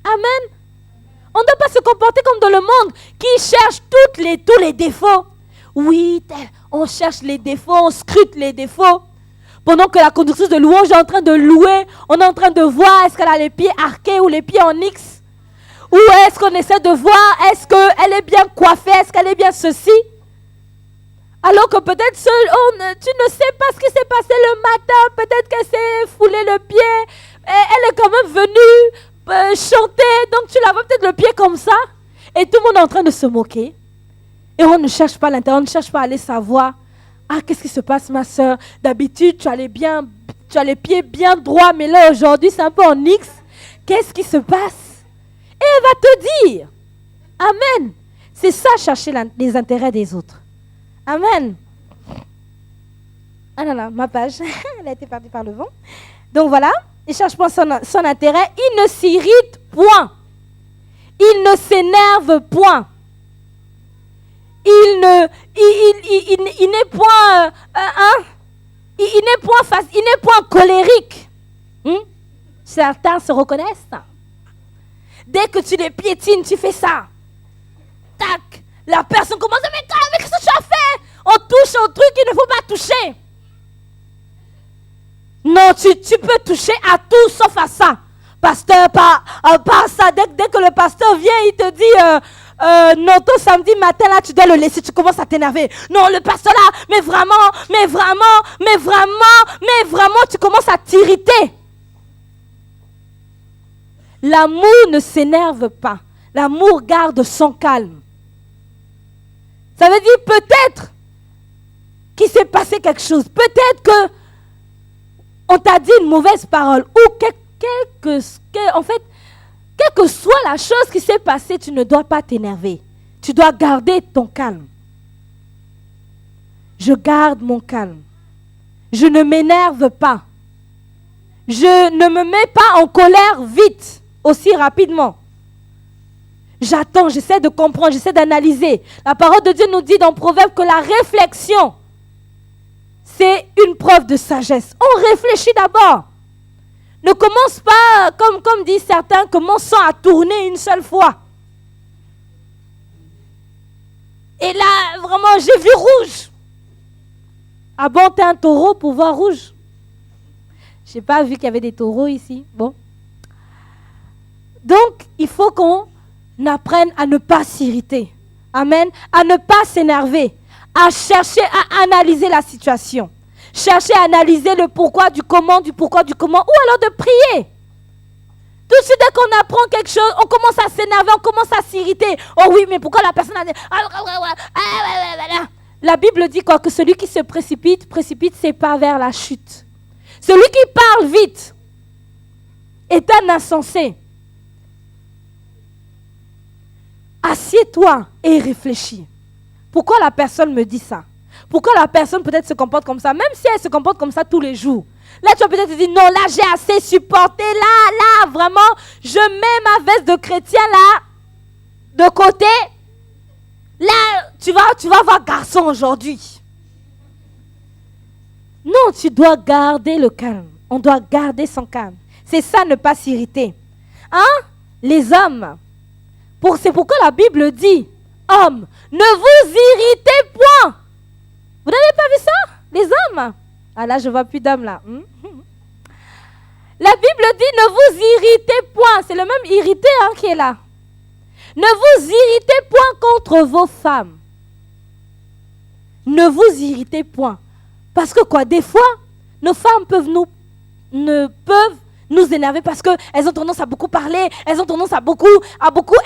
Amen. On ne doit pas se comporter comme dans le monde qui cherche tous les défauts. Oui, on cherche les défauts, on scrute les défauts. Pendant que la conductrice de louange est en train de louer, on est en train de voir est-ce qu'elle a les pieds arqués ou les pieds en X. Ou est-ce qu'on essaie de voir, est-ce qu'elle est bien coiffée, est-ce qu'elle est bien ceci? Alors que peut-être tu ne sais pas ce qui s'est passé le matin, peut-être qu'elle s'est foulée le pied, et elle est quand même venue chanter, donc tu la vois peut-être le pied comme ça, et tout le monde est en train de se moquer. Et on ne cherche pas l'intérêt, on ne cherche pas à aller savoir, ah qu'est-ce qui se passe ma soeur? D'habitude tu as les pieds bien droits, mais là aujourd'hui c'est un peu en X. Qu'est-ce qui se passe? Et elle va te dire. Amen. C'est ça, chercher les intérêts des autres. Amen. Ah non, non, ma page, elle a été perdue par le vent. Donc voilà, il ne cherche pas son intérêt. Il ne s'irrite point. Il ne s'énerve point. Il n'est point... il n'est point colérique. Certains se reconnaissent. Dès que tu les piétines, tu fais ça. Tac. La personne commence à me dire, mais qu'est-ce que tu as fait? On touche au truc qu'il ne faut pas toucher. Non, tu peux toucher à tout sauf à ça. Pasteur, pas ça. Dès que le pasteur vient, il te dit, non, ton samedi matin, là, tu dois le laisser. Tu commences à t'énerver. Non, le pasteur là, mais vraiment, tu commences à t'irriter. L'amour ne s'énerve pas. L'amour garde son calme. Ça veut dire peut-être qu'il s'est passé quelque chose. Peut-être que on t'a dit une mauvaise parole. Ou quelle que soit la chose qui s'est passée, tu ne dois pas t'énerver. Tu dois garder ton calme. Je garde mon calme. Je ne m'énerve pas. Je ne me mets pas en colère vite, aussi rapidement. J'attends, j'essaie de comprendre, j'essaie d'analyser. La parole de Dieu nous dit dans Proverbe que la réflexion, c'est une preuve de sagesse. On réfléchit d'abord. Ne commence pas, comme disent certains, commençons à tourner une seule fois. Et là, vraiment, j'ai vu rouge. Ah bon, t'es un taureau pour voir rouge? Je n'ai pas vu qu'il y avait des taureaux ici. Bon. Donc, il faut qu'on apprenne à ne pas s'irriter. Amen. À ne pas s'énerver. À chercher à analyser la situation. Chercher à analyser le pourquoi du comment, ou alors de prier. Tout de suite, dès qu'on apprend quelque chose, on commence à s'énerver, on commence à s'irriter. Oh oui, mais pourquoi la personne a dit... La Bible dit quoi? Que celui qui se précipite ses pas vers la chute. Celui qui parle vite est un insensé. Assieds-toi et réfléchis. Pourquoi la personne me dit ça? Pourquoi la personne peut-être se comporte comme ça? Même si elle se comporte comme ça tous les jours. Là, tu vas peut-être te dire, non, là, j'ai assez supporté. Là, vraiment, je mets ma veste de chrétien, là, de côté. Là, tu vas voir garçon aujourd'hui. Non, tu dois garder le calme. On doit garder son calme. C'est ça, ne pas s'irriter. Hein? Les hommes. C'est pourquoi la Bible dit, hommes, ne vous irritez point. Vous n'avez pas vu ça? Les hommes. Ah là, je ne vois plus d'hommes là. La Bible dit, ne vous irritez point. C'est le même irrité qui est là. Ne vous irritez point contre vos femmes. Ne vous irritez point. Parce que quoi, des fois, nos femmes peuvent nous énerver parce qu'elles ont tendance à beaucoup parler, elles ont tendance à beaucoup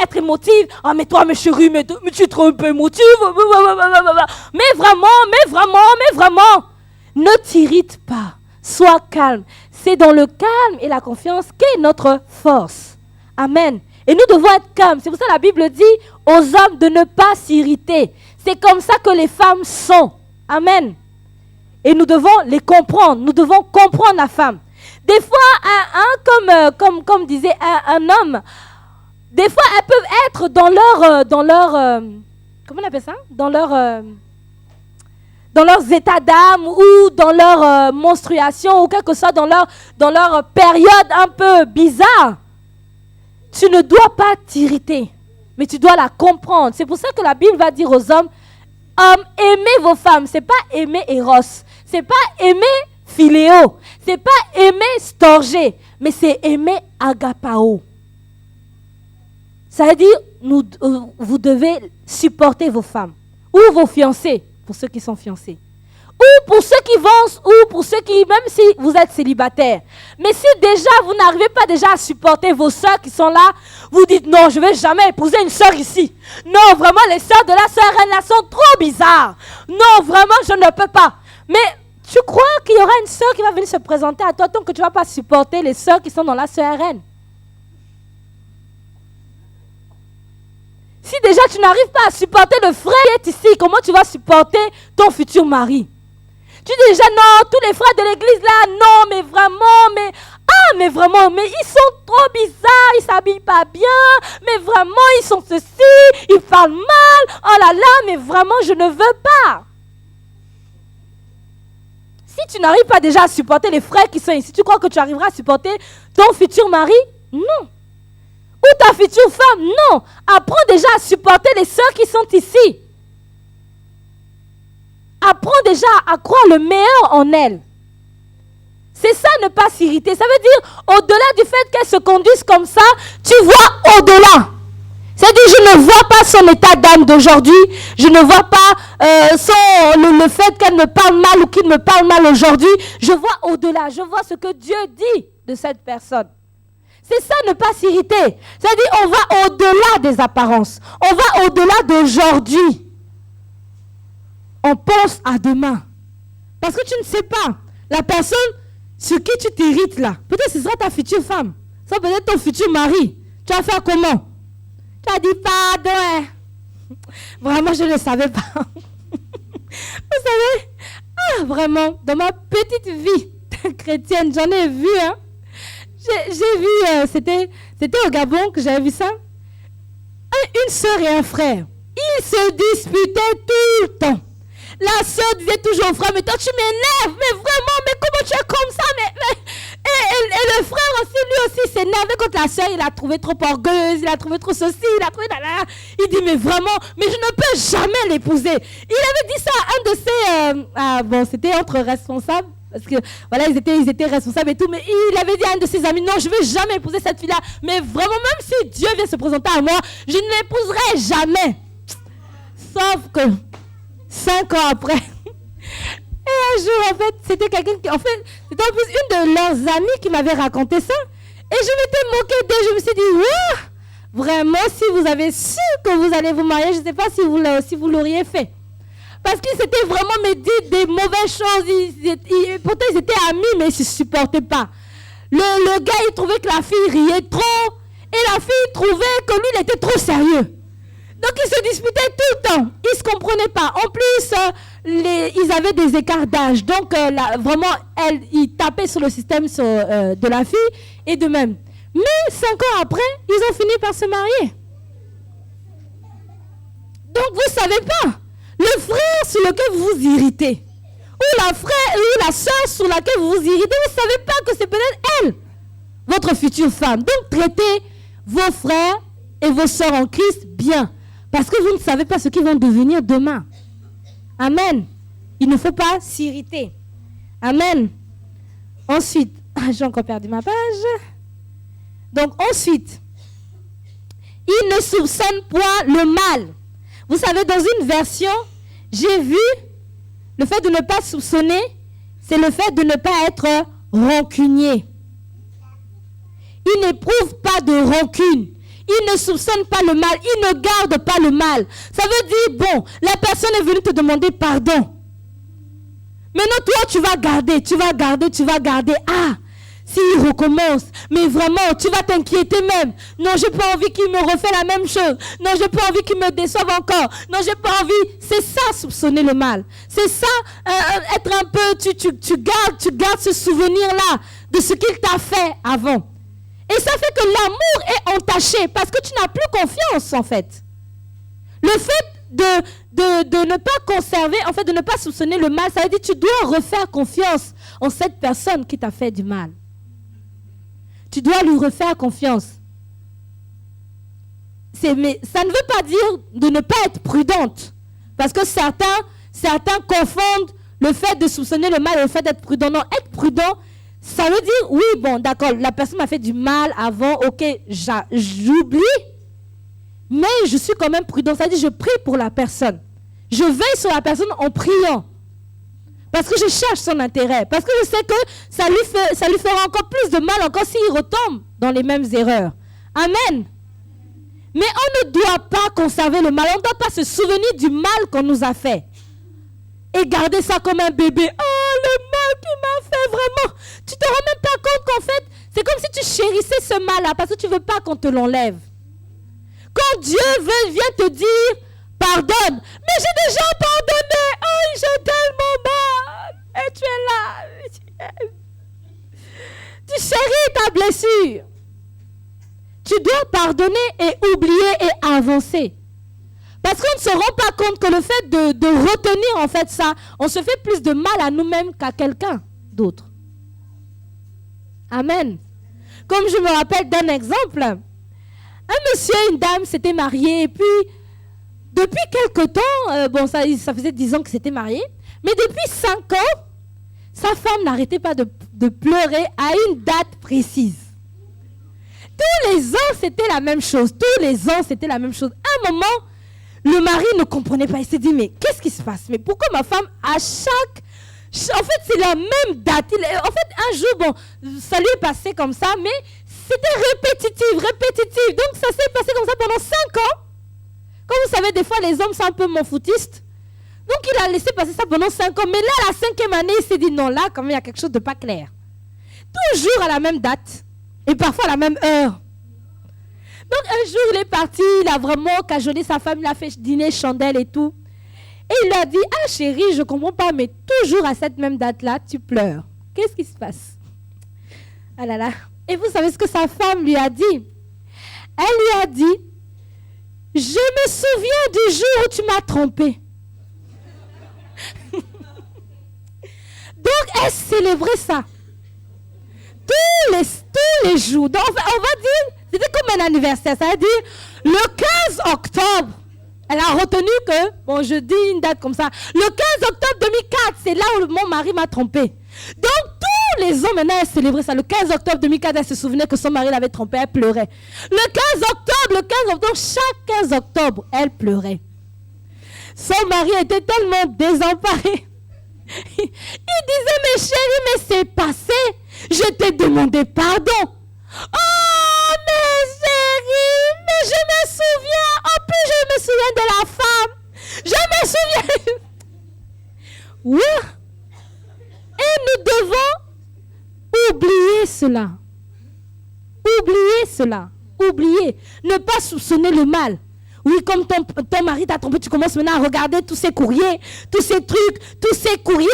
être émotives. Ah, mais toi, mes chéris, mais tu es trop un peu émotive. Mais vraiment, ne t'irrite pas. Sois calme. C'est dans le calme et la confiance qu'est notre force. Amen. Et nous devons être calmes. C'est pour ça que la Bible dit aux hommes de ne pas s'irriter. C'est comme ça que les femmes sont. Amen. Et nous devons les comprendre. Nous devons comprendre la femme. Des fois, comme disait un homme, des fois, elles peuvent être dans leur comment on appelle ça? Dans leurs états d'âme ou dans leur menstruation ou quelque chose dans leur période un peu bizarre. Tu ne dois pas t'irriter, mais tu dois la comprendre. C'est pour ça que la Bible va dire aux hommes, hommes, aimez vos femmes. C'est pas aimer Eros, c'est pas aimer Philéo, c'est pas aimer Storgé, mais c'est aimer Agapao. Ça veut dire, vous devez supporter vos femmes ou vos fiancés, pour ceux qui sont fiancés. Ou pour ceux qui vont, ou pour ceux qui, même si vous êtes célibataire. Mais si déjà vous n'arrivez pas déjà à supporter vos sœurs qui sont là, vous dites non, je ne vais jamais épouser une sœur ici. Non, vraiment, les sœurs de la sœur Reine là sont trop bizarres. Non, vraiment, je ne peux pas. Mais tu crois qu'il y aura une sœur qui va venir se présenter à toi tant que tu ne vas pas supporter les sœurs qui sont dans la sœur Reine? Si déjà tu n'arrives pas à supporter le frère qui est ici, comment tu vas supporter ton futur mari? Tu dis déjà non, tous les frères de l'église là, non, mais vraiment, mais ils sont trop bizarres, ils s'habillent pas bien, mais vraiment, ils sont ceci, ils parlent mal, oh là là, mais vraiment, je ne veux pas. Si tu n'arrives pas déjà à supporter les frères qui sont ici, tu crois que tu arriveras à supporter ton futur mari? Non. Ou ta future femme. Non, apprends déjà à supporter les sœurs qui sont ici. Apprends déjà à croire le meilleur en elles. C'est ça, ne pas s'irriter. Ça veut dire, au-delà du fait qu'elle se conduise comme ça, tu vois au-delà. C'est-à-dire, je ne vois pas son état d'âme d'aujourd'hui. Je ne vois pas le fait qu'elle me parle mal ou qu'il me parle mal aujourd'hui. Je vois au-delà. Je vois ce que Dieu dit de cette personne. C'est ça, ne pas s'irriter. C'est-à-dire, on va au-delà des apparences. On va au-delà d'aujourd'hui. On pense à demain. Parce que tu ne sais pas. La personne sur qui tu t'irrites là, peut-être ce sera ta future femme. Ça peut être ton futur mari. Tu vas faire comment? Tu as dit pardon. Vraiment, je ne savais pas. Vous savez, vraiment, dans ma petite vie chrétienne, j'en ai vu. Hein. J'ai vu, c'était au Gabon que j'avais vu ça. Une sœur et un frère. Ils se disputaient tout le temps. La sœur disait toujours au frère, mais toi tu m'énerves, mais vraiment, mais comment tu es comme ça, et le frère aussi, lui aussi s'énervait contre la sœur, il l'a trouvé trop orgueilleuse, il a trouvé trop ceci, il a trouvé là. Il dit, mais vraiment, mais je ne peux jamais l'épouser. Il avait dit ça à un de ses, c'était entre responsables, parce que voilà, ils étaient responsables et tout, mais il avait dit à un de ses amis, non, je ne vais jamais épouser cette fille-là, mais vraiment, même si Dieu vient se présenter à moi, je ne l'épouserai jamais. Sauf que 5 ans après, et un jour, en fait, c'était quelqu'un qui, en fait, c'était en plus une de leurs amies qui m'avait raconté ça. Et je m'étais moquée d'elle. Je me suis dit, vraiment, si vous avez su que vous allez vous marier, je ne sais pas si vous l'auriez fait. Parce qu'ils s'étaient vraiment dit des mauvaises choses. Pourtant, ils étaient amis, mais ils ne se supportaient pas. Le gars, il trouvait que la fille riait trop. Et la fille trouvait que lui, il était trop sérieux. Donc, ils se disputaient tout le temps. Ils ne se comprenaient pas. En plus, ils avaient des écarts d'âge. Donc, vraiment, ils tapaient sur le système de la fille et de même. Mais 5 ans après, ils ont fini par se marier. Donc, vous ne savez pas. Le frère sur lequel vous vous irritez, ou la soeur sur laquelle vous vous irritez, vous ne savez pas que c'est peut-être elle, votre future femme. Donc, traitez vos frères et vos soeurs en Christ bien. Parce que vous ne savez pas ce qu'ils vont devenir demain. Amen. Il ne faut pas s'irriter. Amen. Ensuite, j'ai encore perdu ma page. Donc ensuite, il ne soupçonne point le mal. Vous savez, dans une version, j'ai vu le fait de ne pas soupçonner, c'est le fait de ne pas être rancunier. Il n'éprouve pas de rancune. Il ne soupçonne pas le mal. Il ne garde pas le mal. Ça veut dire, bon, la personne est venue te demander pardon. Maintenant, toi, tu vas garder. Ah, s'il recommence, mais vraiment, tu vas t'inquiéter même. Non, j'ai pas envie qu'il me refait la même chose. Non, j'ai pas envie qu'il me déçoive encore. Non, j'ai pas envie. C'est ça, soupçonner le mal. C'est ça, être un peu, tu gardes ce souvenir-là de ce qu'il t'a fait avant. Et ça fait que l'amour est entaché parce que tu n'as plus confiance en fait. Le fait de ne pas conserver, en fait de ne pas soupçonner le mal, ça veut dire que tu dois refaire confiance en cette personne qui t'a fait du mal. Tu dois lui refaire confiance. Mais ça ne veut pas dire de ne pas être prudente. Parce que certains confondent le fait de soupçonner le mal et le fait d'être prudent. Non, être prudent, ça veut dire, oui, bon, d'accord, la personne m'a fait du mal avant, ok, j'oublie, mais je suis quand même prudent. Ça veut dire, je prie pour la personne. Je veille sur la personne en priant. Parce que je cherche son intérêt. Parce que je sais que ça lui fera encore plus de mal encore s'il retombe dans les mêmes erreurs. Amen. Mais on ne doit pas conserver le mal. On ne doit pas se souvenir du mal qu'on nous a fait. Et garder ça comme un bébé. Oh, le mal qu'il m'a fait, vraiment. Tu te rends même pas compte qu'en fait, c'est comme si tu chérissais ce mal-là parce que tu ne veux pas qu'on te l'enlève. Quand Dieu vient te dire, pardonne. Mais j'ai déjà pardonné. Oh, j'ai tellement mal. Et tu es là. Tu chéris ta blessure. Tu dois pardonner et oublier et avancer. Parce qu'on ne se rend pas compte que le fait de retenir en fait ça, on se fait plus de mal à nous-mêmes qu'à quelqu'un d'autre. Amen. Comme je me rappelle d'un exemple, Un monsieur et une dame s'étaient mariés et puis, depuis quelque temps, ça faisait 10 ans que s'étaient mariés, mais depuis 5 ans, sa femme n'arrêtait pas de pleurer à une date précise. Tous les ans, c'était la même chose. Tous les ans, c'était la même chose. À un moment, le mari ne comprenait pas. Il s'est dit, mais qu'est-ce qui se passe? Mais pourquoi ma femme, en fait, c'est la même date. En fait, un jour, ça lui est passé comme ça, mais c'était répétitif. Donc, ça s'est passé comme ça pendant 5 ans. Comme vous savez, des fois, les hommes sont un peu monfoutistes. Donc, il a laissé passer ça pendant 5 ans. Mais là, la 5e année, il s'est dit, non, là, quand même, il y a quelque chose de pas clair. Toujours à la même date. Et parfois à la même heure. Donc, un jour, il est parti. Il a vraiment cajolé sa femme. Il a fait dîner chandelle et tout. Et il lui a dit, ah chérie, je comprends pas, mais toujours à cette même date-là, tu pleures. Qu'est-ce qui se passe? Ah là là. Et vous savez ce que sa femme lui a dit? Elle lui a dit, je me souviens du jour où tu m'as trompé. Donc, elle célébrait ça. Tous les jours. Donc, on va dire, c'était comme un anniversaire. Ça veut dire, le 15 octobre, elle a retenu que, je dis une date comme ça, le 15 octobre 2004, c'est là où mon mari m'a trompé. Donc, tous les ans, maintenant, elle célébrait ça. Le 15 octobre 2004, elle se souvenait que son mari l'avait trompé, elle pleurait. Le 15 octobre, chaque 15 octobre, elle pleurait. Son mari était tellement désemparé. Il disait, mais chérie, mais c'est passé. Je t'ai demandé pardon. Oh, mais chérie, mais je me souviens. En plus, je me souviens de la femme. Je me souviens. Oui. Et nous devons oublier cela. Oublier cela. Oublier. Ne pas soupçonner le mal. Oui, comme ton mari t'a trompé, tu commences maintenant à regarder tous ces courriers, tous ces trucs, tous ces courriers,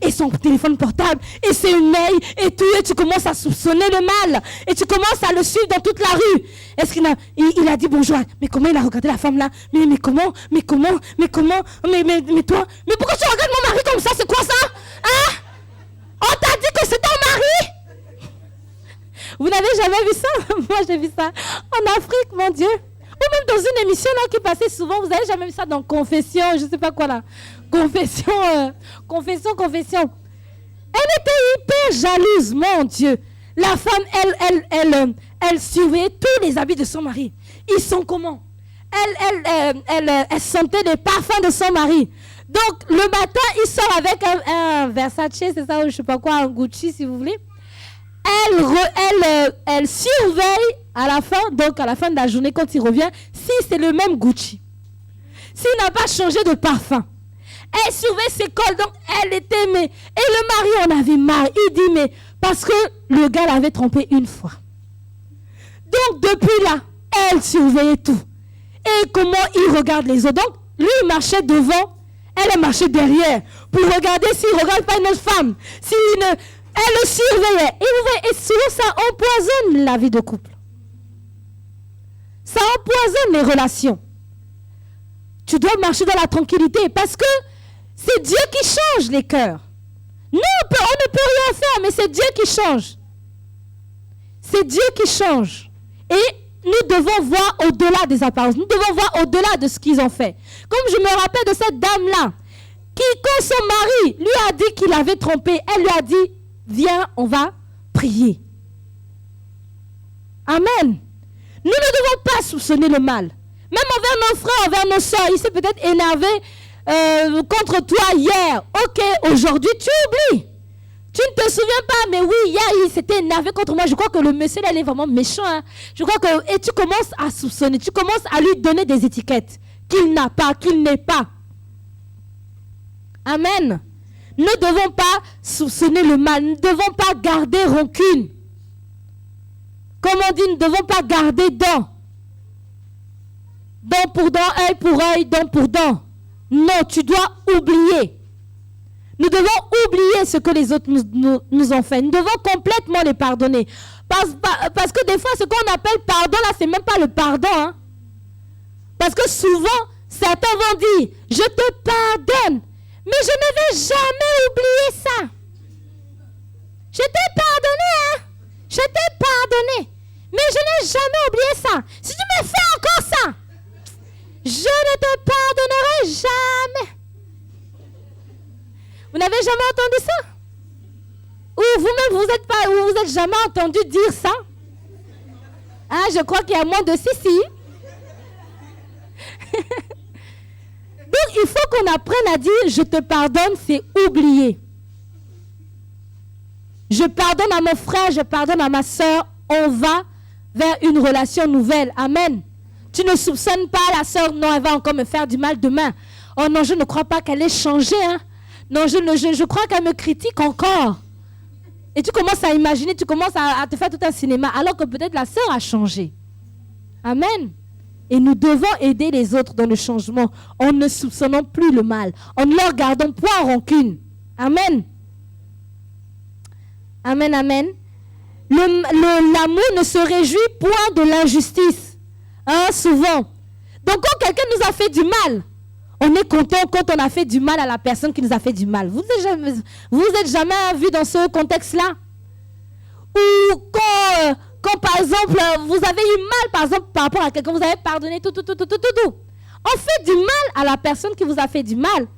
et son téléphone portable, et ses mails, et tout, et tu commences à soupçonner le mal, et tu commences à le suivre dans toute la rue. Est-ce qu'il a dit bonjour, mais comment il a regardé la femme là? Mais comment, mais toi, mais pourquoi tu regardes mon mari comme ça? C'est quoi ça? Hein? On t'a dit que c'est ton mari? Vous n'avez jamais vu ça? Moi j'ai vu ça en Afrique, mon Dieu. Ou même dans une émission là qui passait souvent, vous n'avez jamais vu ça dans Confession, je ne sais pas quoi là. Confession. Elle était hyper jalouse, mon Dieu. La femme, elle suivait tous les habits de son mari. Ils sont comment? Elle sentait les parfums de son mari. Donc le matin, il sort avec un Versace, c'est ça, ou je sais pas quoi, un Gucci si vous voulez. Elle surveille à la fin de la journée, quand il revient, si c'est le même Gucci. S'il n'a pas changé de parfum. Elle surveille ses cols, donc elle était, mais... Et le mari en avait marre. Il dit, mais... Parce que le gars l'avait trompé une fois. Donc, depuis là, elle surveillait tout. Et comment il regarde les autres. Donc, lui, il marchait devant, elle marchait derrière, pour regarder s'il ne regarde pas une autre femme. Elle le surveillait. Et souvent, ça empoisonne la vie de couple. Ça empoisonne les relations. Tu dois marcher dans la tranquillité parce que c'est Dieu qui change les cœurs. Nous, on ne peut rien faire, mais c'est Dieu qui change. C'est Dieu qui change. Et nous devons voir au-delà des apparences. Nous devons voir au-delà de ce qu'ils ont fait. Comme je me rappelle de cette dame-là, qui, quand son mari lui a dit qu'il avait trompé, elle lui a dit, viens, on va prier. Amen. Nous ne devons pas soupçonner le mal. Même envers nos frères, envers nos soeurs. Il s'est peut-être énervé contre toi hier. Ok, aujourd'hui tu oublies. Tu ne te souviens pas, mais oui, hier il s'était énervé contre moi. Je crois que le monsieur là, il est vraiment méchant. Hein. Je crois que... Et tu commences à soupçonner. Tu commences à lui donner des étiquettes qu'il n'a pas, qu'il n'est pas. Amen. Nous ne devons pas soupçonner le mal. Nous ne devons pas garder rancune. Comme on dit, nous ne devons pas garder dents. Dent pour dent, œil pour œil, dent pour dent. Non, tu dois oublier. Nous devons oublier ce que les autres nous ont fait. Nous devons complètement les pardonner. Parce que des fois, ce qu'on appelle pardon, là, c'est même pas le pardon. Hein. Parce que souvent, certains vont dire, je te pardonne. Mais je ne vais jamais oublier ça. Je t'ai pardonné, hein. Je t'ai pardonné. Mais je n'ai jamais oublié ça. ça, si tu me fais encore ça, je ne te pardonnerai jamais. Vous n'avez jamais entendu ça? Ou vous-même, vous êtes jamais entendu dire ça? Ah, je crois qu'il y a moins de si. Donc, il faut qu'on apprenne à dire « je te pardonne », c'est oublier. Je pardonne à mon frère, je pardonne à ma soeur, on va vers une relation nouvelle. Amen. Tu ne soupçonnes pas la soeur, non, elle va encore me faire du mal demain. Oh non, je ne crois pas qu'elle ait changé. Hein. Non, je crois qu'elle me critique encore. Et tu commences à imaginer, tu commences à te faire tout un cinéma, alors que peut-être la sœur a changé. Amen. Et nous devons aider les autres dans le changement en ne soupçonnant plus le mal, en ne leur gardant point en rancune. Amen. Amen, amen. L'amour ne se réjouit point de l'injustice. Hein, souvent. Donc quand quelqu'un nous a fait du mal, on est content quand on a fait du mal à la personne qui nous a fait du mal. Vous êtes jamais vu dans ce contexte-là? Ou quand par exemple, vous avez eu mal, par exemple, par rapport à quelqu'un, vous avez pardonné tout. On fait du mal à la personne qui vous a fait du mal.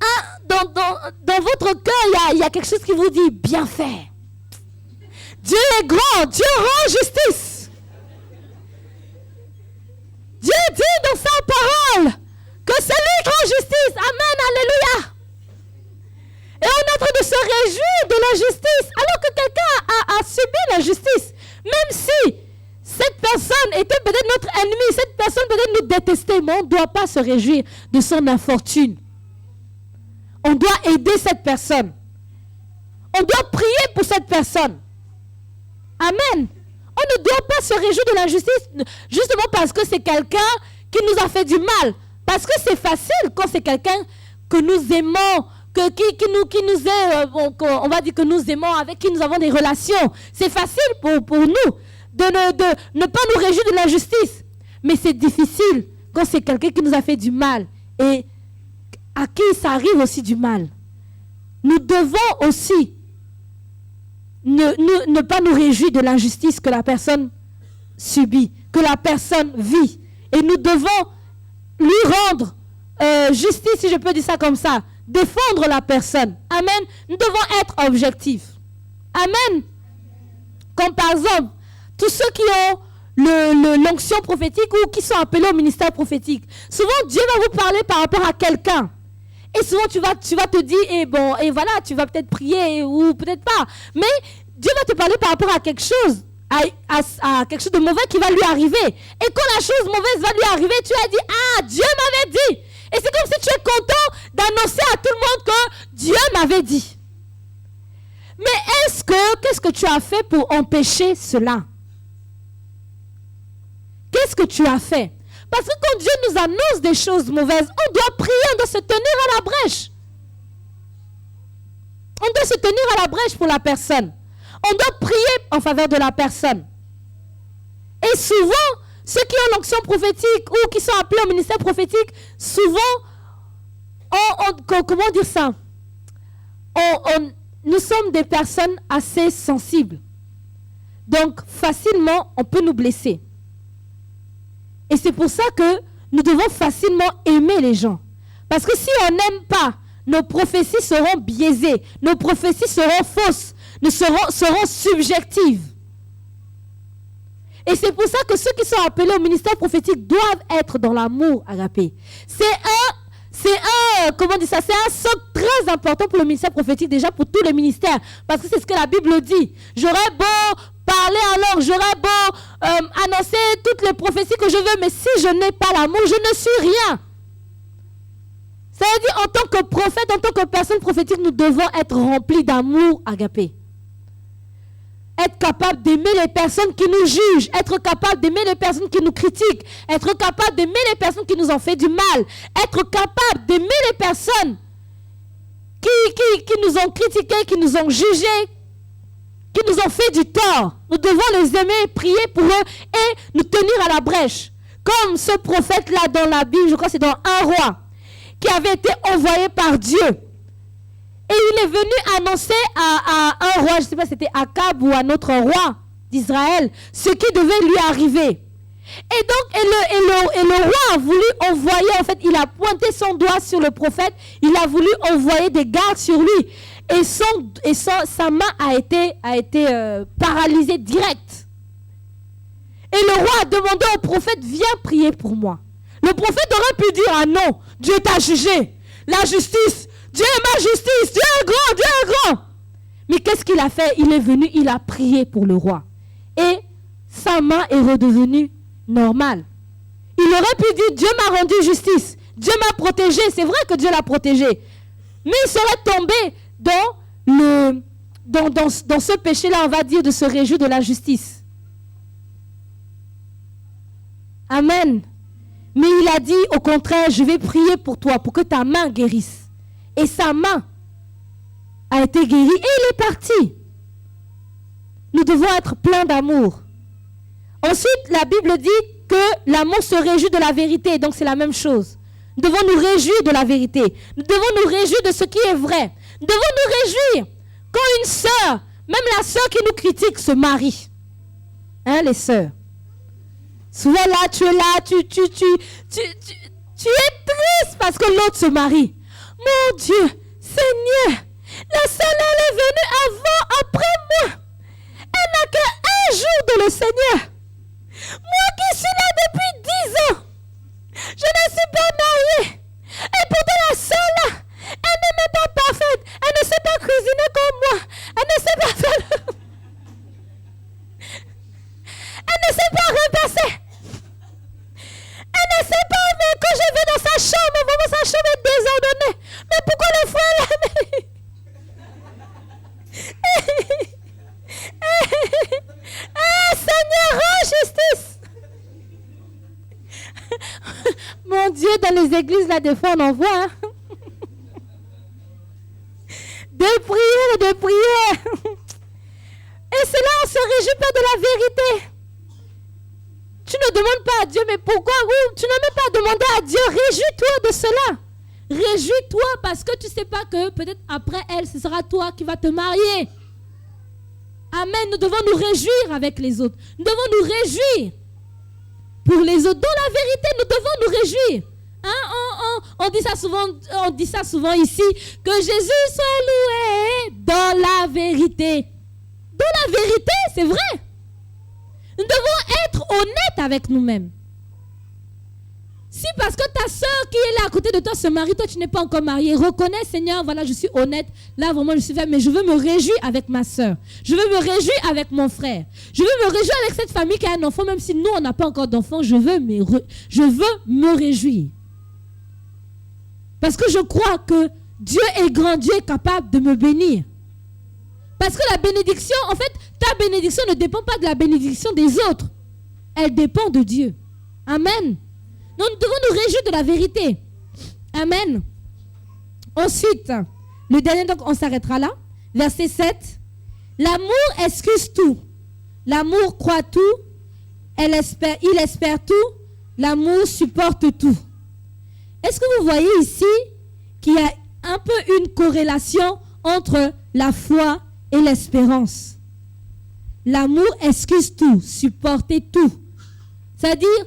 Ah, dans votre cœur, il y a quelque chose qui vous dit, bien fait. Dieu est grand, Dieu rend justice. Dieu dit dans sa parole que c'est lui qui rend justice. Amen, alléluia. Et on est en train de se réjouir de la justice, alors que quelqu'un a subi la justice. Même si cette personne était peut-être notre ennemi, cette personne peut-être nous détestait, mais on ne doit pas se réjouir de son infortune. On doit aider cette personne. On doit prier pour cette personne. Amen. On ne doit pas se réjouir de l'injustice justement parce que c'est quelqu'un qui nous a fait du mal. Parce que c'est facile quand c'est quelqu'un que nous aimons, qui nous est, on va dire que nous aimons, avec qui nous avons des relations. C'est facile pour nous de ne pas nous réjouir de l'injustice. Mais c'est difficile quand c'est quelqu'un qui nous a fait du mal et à qui ça arrive aussi du mal. Nous devons aussi ne pas nous réjouir de l'injustice que la personne subit, que la personne vit. Et nous devons lui rendre justice, si je peux dire ça comme ça, défendre la personne. Amen. Nous devons être objectifs. Amen. Comme par exemple, tous ceux qui ont l'onction prophétique ou qui sont appelés au ministère prophétique. Souvent, Dieu va vous parler par rapport à quelqu'un. Et souvent, tu vas te dire, et voilà, tu vas peut-être prier ou peut-être pas. Mais Dieu va te parler par rapport à quelque chose, à quelque chose de mauvais qui va lui arriver. Et quand la chose mauvaise va lui arriver, tu as dit, ah, Dieu m'avait dit. Et c'est comme si tu es content d'annoncer à tout le monde que Dieu m'avait dit. Mais qu'est-ce que tu as fait pour empêcher cela? Qu'est-ce que tu as fait? Parce que quand Dieu nous annonce des choses mauvaises, on doit prier, on doit se tenir à la brèche. On doit se tenir à la brèche pour la personne. On doit prier en faveur de la personne. Et souvent, ceux qui ont l'onction prophétique ou qui sont appelés au ministère prophétique, souvent, comment dire ça? Nous sommes des personnes assez sensibles. Donc, facilement, on peut nous blesser. Et c'est pour ça que nous devons facilement aimer les gens. Parce que si on n'aime pas, nos prophéties seront biaisées, nos prophéties seront fausses, seront subjectives. Et c'est pour ça que ceux qui sont appelés au ministère prophétique doivent être dans l'amour agapé. C'est un socle très important pour le ministère prophétique, déjà pour tous les ministères. Parce que c'est ce que la Bible dit. J'aurais beau parler en langue, j'aurais beau annoncer toutes les prophéties que je veux, mais si je n'ai pas l'amour, je ne suis rien. Ça veut dire, en tant que prophète, en tant que personne prophétique, nous devons être remplis d'amour agapé. Être capable d'aimer les personnes qui nous jugent, être capable d'aimer les personnes qui nous critiquent, être capable d'aimer les personnes qui nous ont fait du mal, être capable d'aimer les personnes qui nous ont critiqués, qui nous ont jugés, qui nous ont fait du tort. Nous devons les aimer, prier pour eux et nous tenir à la brèche. Comme ce prophète-là dans la Bible, je crois que c'est dans Un Roi, qui avait été envoyé par Dieu. Et il est venu annoncer à un roi, je ne sais pas si c'était Akab ou un autre roi, d'Israël ce qui devait lui arriver. Et donc, le roi a voulu envoyer, en fait, il a pointé son doigt sur le prophète, il a voulu envoyer des gardes sur lui. Et sa main a été paralysée direct. Et le roi a demandé au prophète, viens prier pour moi. Le prophète aurait pu dire, ah non, Dieu t'a jugé. La justice, Dieu est ma justice, Dieu est grand, Dieu est grand. Mais qu'est-ce qu'il a fait? Il est venu, il a prié pour le roi. Et sa main est redevenue normale. Il aurait pu dire, Dieu m'a rendu justice, Dieu m'a protégé. C'est vrai que Dieu l'a protégé. Mais il serait tombé dans ce péché-là, on va dire, de se réjouir de la justice. Amen. Mais il a dit, au contraire, je vais prier pour toi, pour que ta main guérisse. Et sa main a été guérie et il est parti. Nous devons être pleins d'amour. Ensuite, la Bible dit que l'amour se réjouit de la vérité. Donc, c'est la même chose. Nous devons nous réjouir de la vérité. Nous devons nous réjouir de ce qui est vrai. Nous devons nous réjouir quand une sœur, même la sœur qui nous critique, se marie. Hein, les sœurs? Souvent là, tu es là, tu es triste parce que l'autre se marie. Mon Dieu, Seigneur, la sœur elle est venue après moi. Elle n'a qu'un jour de le Seigneur. Moi qui suis là depuis 10 ans, je ne suis pas mariée. Et pourtant la sœur là, elle n'est même pas parfaite. Elle ne sait pas cuisiner comme moi. Elle ne sait pas faire. Elle ne sait pas repasser. Elle ne sait pas, mais quand je vais dans sa chambre, vraiment sa chambre est désordonnée. Mais pourquoi le frère là? Seigneur, rends justice. Mon Dieu, dans les églises, là, des fois, on en voit. Hein? Des prières. Et c'est là, on se réjouit pas de la vérité. Tu ne demandes pas à Dieu, mais pourquoi? Oui, tu n'as même pas demandé à Dieu. Réjouis-toi de cela. Réjouis-toi parce que tu ne sais pas que peut-être après elle, ce sera toi qui vas te marier. Amen. Nous devons nous réjouir avec les autres. Nous devons nous réjouir pour les autres. Dans la vérité, nous devons nous réjouir. Hein? On dit ça souvent ici, que Jésus soit loué dans la vérité. Dans la vérité, c'est vrai. Nous devons être honnêtes avec nous-mêmes. Si parce que ta soeur qui est là à côté de toi se marie, toi tu n'es pas encore marié, reconnais, Seigneur, voilà, je suis honnête, là vraiment je suis faible, mais je veux me réjouir avec ma soeur. Je veux me réjouir avec mon frère. Je veux me réjouir avec cette famille qui a un enfant, même si nous on n'a pas encore d'enfant, je veux me réjouir. Parce que je crois que Dieu est grand, Dieu est capable de me bénir. Parce que la bénédiction, en fait, ta bénédiction ne dépend pas de la bénédiction des autres. Elle dépend de Dieu. Amen. Donc, nous devons nous réjouir de la vérité. Amen. Ensuite, le dernier, donc on s'arrêtera là. Verset 7. L'amour excuse tout. L'amour croit tout. Il espère tout. L'amour supporte tout. Est-ce que vous voyez ici qu'il y a un peu une corrélation entre la foi et l'espérance? L'amour excuse tout, supporter tout. C'est-à-dire,